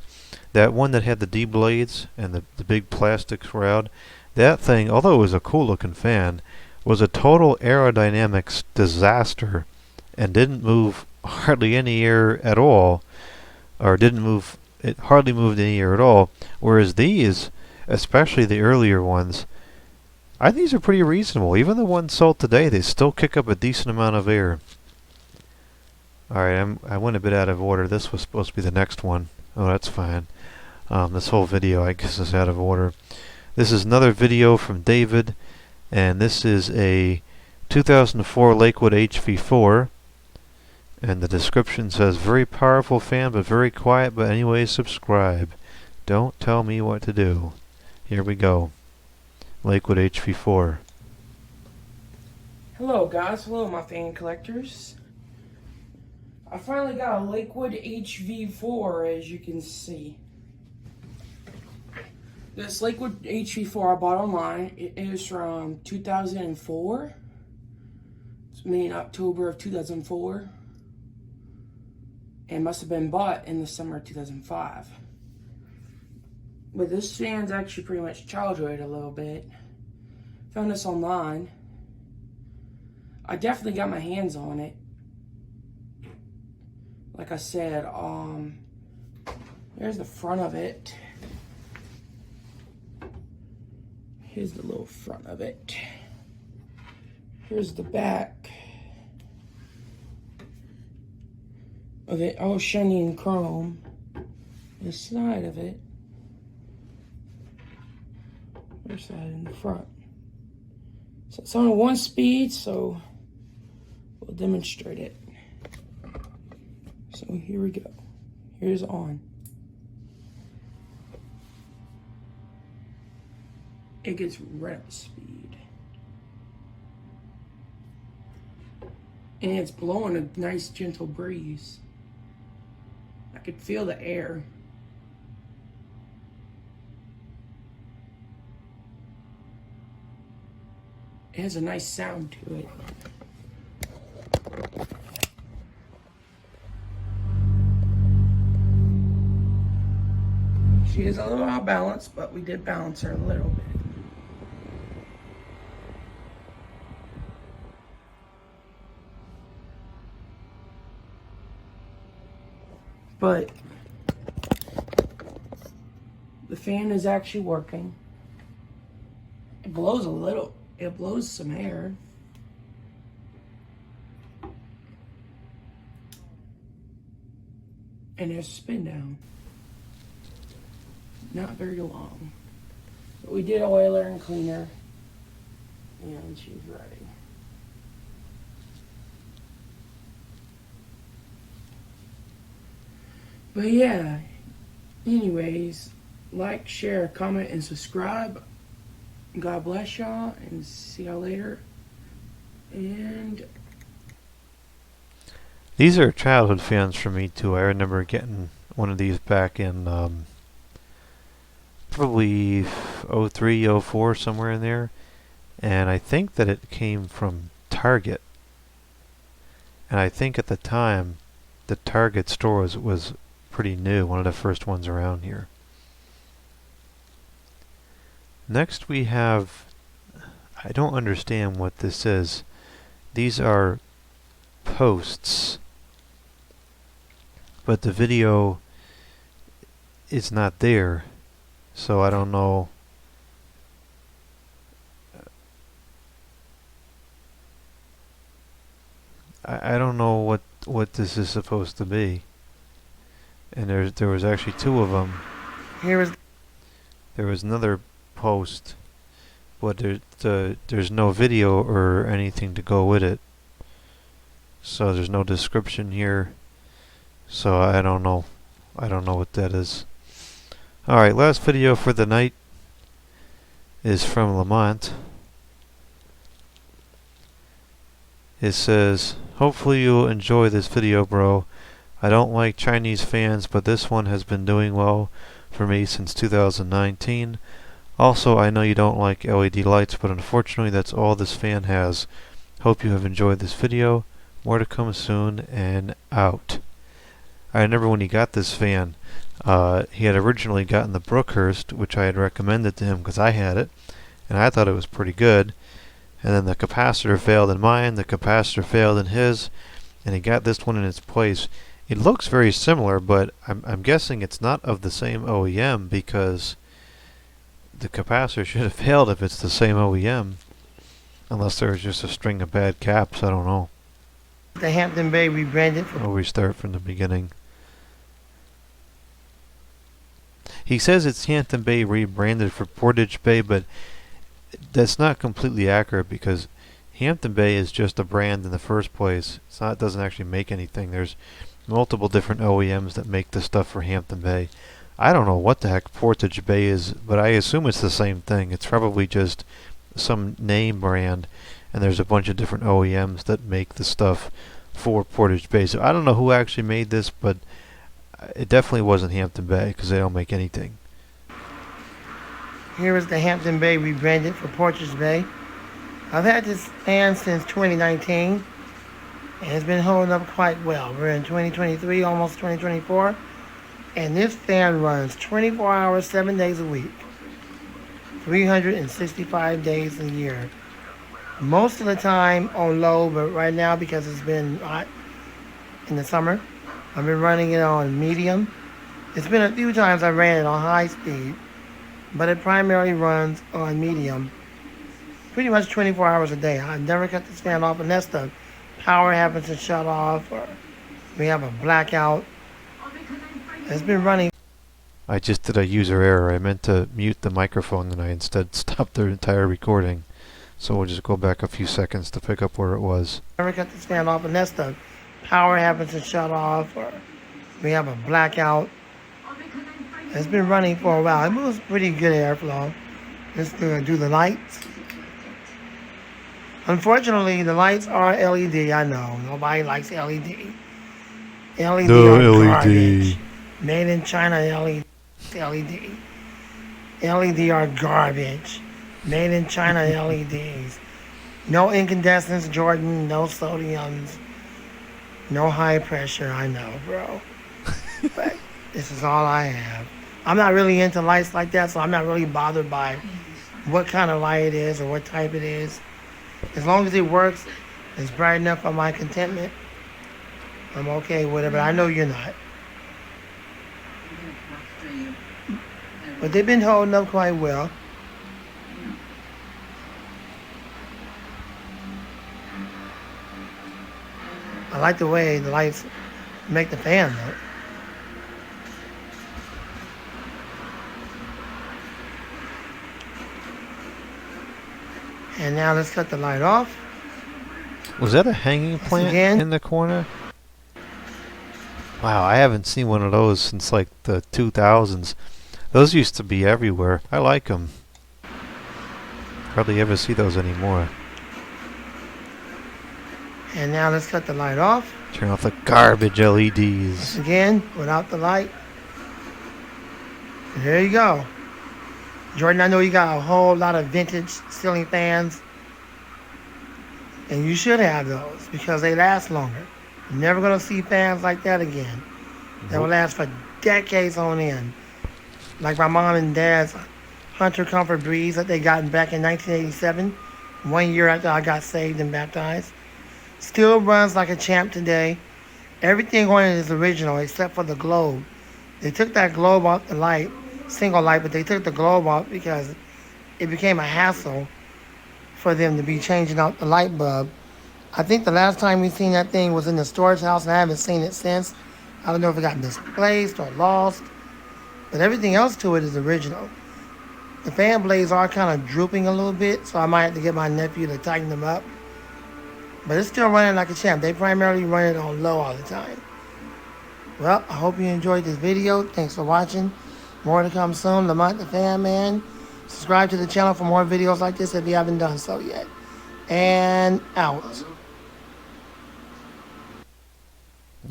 That one that had the D blades and the big plastic shroud, that thing, although it was a cool looking fan, was a total aerodynamics disaster and didn't move hardly any air at all, or it hardly moved any air at all, whereas these, especially the earlier ones, I think these are pretty reasonable. Even the ones sold today, they still kick up a decent amount of air. Alright, I went a bit out of order. This was supposed to be the next one. Oh, that's fine. This whole video, I guess, is out of order. This is another video from David, and this is a 2004 Lakewood HV4. And the description says, very powerful fan, but very quiet, but anyways, subscribe. Don't tell me what to do. Here we go. Lakewood HV4. Hello guys, hello my fan collectors. I finally got a Lakewood HV4, as you can see. This Lakewood HV4 I bought online. It is from 2004. It's made in October of 2004. And must have been bought in the summer of 2005. But this fan's actually pretty much childhood a little bit. Found this online. I definitely got my hands on it. Like I said, there's the front of it. Here's the little front of it. Here's the back of it, all shiny and chrome. The side of it. There's that in the front. So it's on 1 speed, so we'll demonstrate it. So here we go. Here's on. It gets right up to speed. And it's blowing a nice gentle breeze. I could feel the air. It has a nice sound to it. She is a little out of balance, but we did balance her a little bit. But the fan is actually working. It blows a little. It blows some air. And there's a spin down. Not very long. But we did oil her and clean her. And she's ready. But yeah. Anyways, like, share, comment, and subscribe. God bless y'all, and see y'all later. And These are childhood fans for me too. I remember getting one of these back in probably 03, 04, somewhere in there. And I think that it came from Target. And I think at the time, the Target store was pretty new, one of the first ones around here. Next we have, I don't understand what this is. These are posts, but the video is not there, so I don't know. I don't know what this is supposed to be. And there was actually 2 of them. There was another post, but there's no video or anything to go with it, so there's no description here, so I don't know what that is. Alright, last video for the night is from Lamont. It says, hopefully you'll enjoy this video, bro. I don't like Chinese fans, but this one has been doing well for me since 2019. Also, I know you don't like LED lights, but unfortunately that's all this fan has. Hope you have enjoyed this video. More to come soon, and out. I remember when he got this fan, he had originally gotten the Brookhurst, which I had recommended to him because I had it, and I thought it was pretty good. And then the capacitor failed in mine, the capacitor failed in his, and he got this one in its place. It looks very similar, but I'm guessing it's not of the same OEM, because the capacitor should have failed if it's the same OEM. Unless there was just a string of bad caps, I don't know. The Hampton Bay rebranded for. Oh, we start from the beginning. He says it's Hampton Bay rebranded for Portage Bay, but that's not completely accurate because Hampton Bay is just a brand in the first place. It doesn't actually make anything. There's multiple different OEMs that make the stuff for Hampton Bay. I don't know what the heck Portage Bay is, but I assume it's the same thing. It's probably just some name brand, and there's a bunch of different OEMs that make the stuff for Portage Bay. So I don't know who actually made this, but it definitely wasn't Hampton Bay because they don't make anything. Here is the Hampton Bay rebranded for Portage Bay. I've had this fan since 2019, and it's been holding up quite well. We're in 2023, almost 2024, and this fan runs 24 hours, 7 days a week, 365 days a year. Most of the time on low, but right now because it's been hot in the summer, I've been running it on medium. It's been a few times I ran it on high speed, but it primarily runs on medium pretty much 24 hours a day. I never cut this fan off unless the power happens to shut off or we have a blackout. It's been running. I just did a user error. I meant to mute the microphone and I instead stopped the entire recording. So we'll just go back a few seconds to pick up where it was. Never cut this fan off unless the power happens to shut off or we have a blackout. It's been running for a while. It moves pretty good airflow. Just to do the lights. Unfortunately, the lights are LED. I know nobody likes LED. LED No are LED. garbage. Made in China LED. LED are garbage. Made in China LEDs. No incandescents, Jordan. No sodiums. No high pressure. I know, bro. But this is all I have. I'm not really into lights like that, so I'm not really bothered by what kind of light it is or what type it is. As long as it works, it's bright enough for my contentment, I'm okay with it, but I know you're not. But they've been holding up quite well. I like the way the lights make the fan look. And now let's cut the light off. Was that a hanging plant again. in the corner? Wow, I haven't seen one of those since like the 2000s. Those used to be everywhere. I like them. Hardly ever see those anymore. And now let's cut the light off. Turn off the garbage LEDs. Again, without the light. And there you go. Jordan, I know you got a whole lot of vintage ceiling fans. And you should have those because they last longer. You're never going to see fans like that again. That will last for decades on end. Like my mom and dad's Hunter Comfort Breeze that they got back in 1987. 1 year after I got saved and baptized. Still runs like a champ today. Everything on it is original except for the globe. They took that globe off the light, single light, but they took the globe off because it became a hassle for them to be changing out the light bulb. I think the last time we seen that thing was in the storage house and I haven't seen it since. I don't know if it got misplaced or lost, but everything else to it is original. The fan blades are kind of drooping a little bit, so I might have to get my nephew to tighten them up. But it's still running like a champ. They primarily run it on low all the time. Well, I hope you enjoyed this video. Thanks for watching. More to come soon. Lamont the Fan Man. Subscribe to the channel for more videos like this if you haven't done so yet. And out.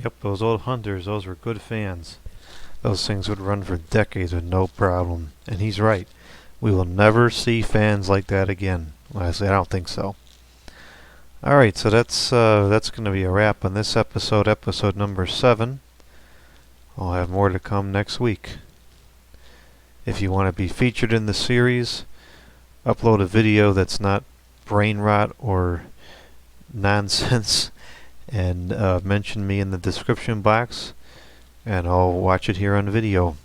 Yep, those old Hunters, those were good fans. Those things would run for decades with no problem. And he's right. We will never see fans like that again. Honestly, I don't think so. Alright, so that's going to be a wrap on this episode, episode number 7. I'll have more to come next week. If you want to be featured in the series, upload a video that's not brain rot or nonsense, and mention me in the description box, and I'll watch it here on video.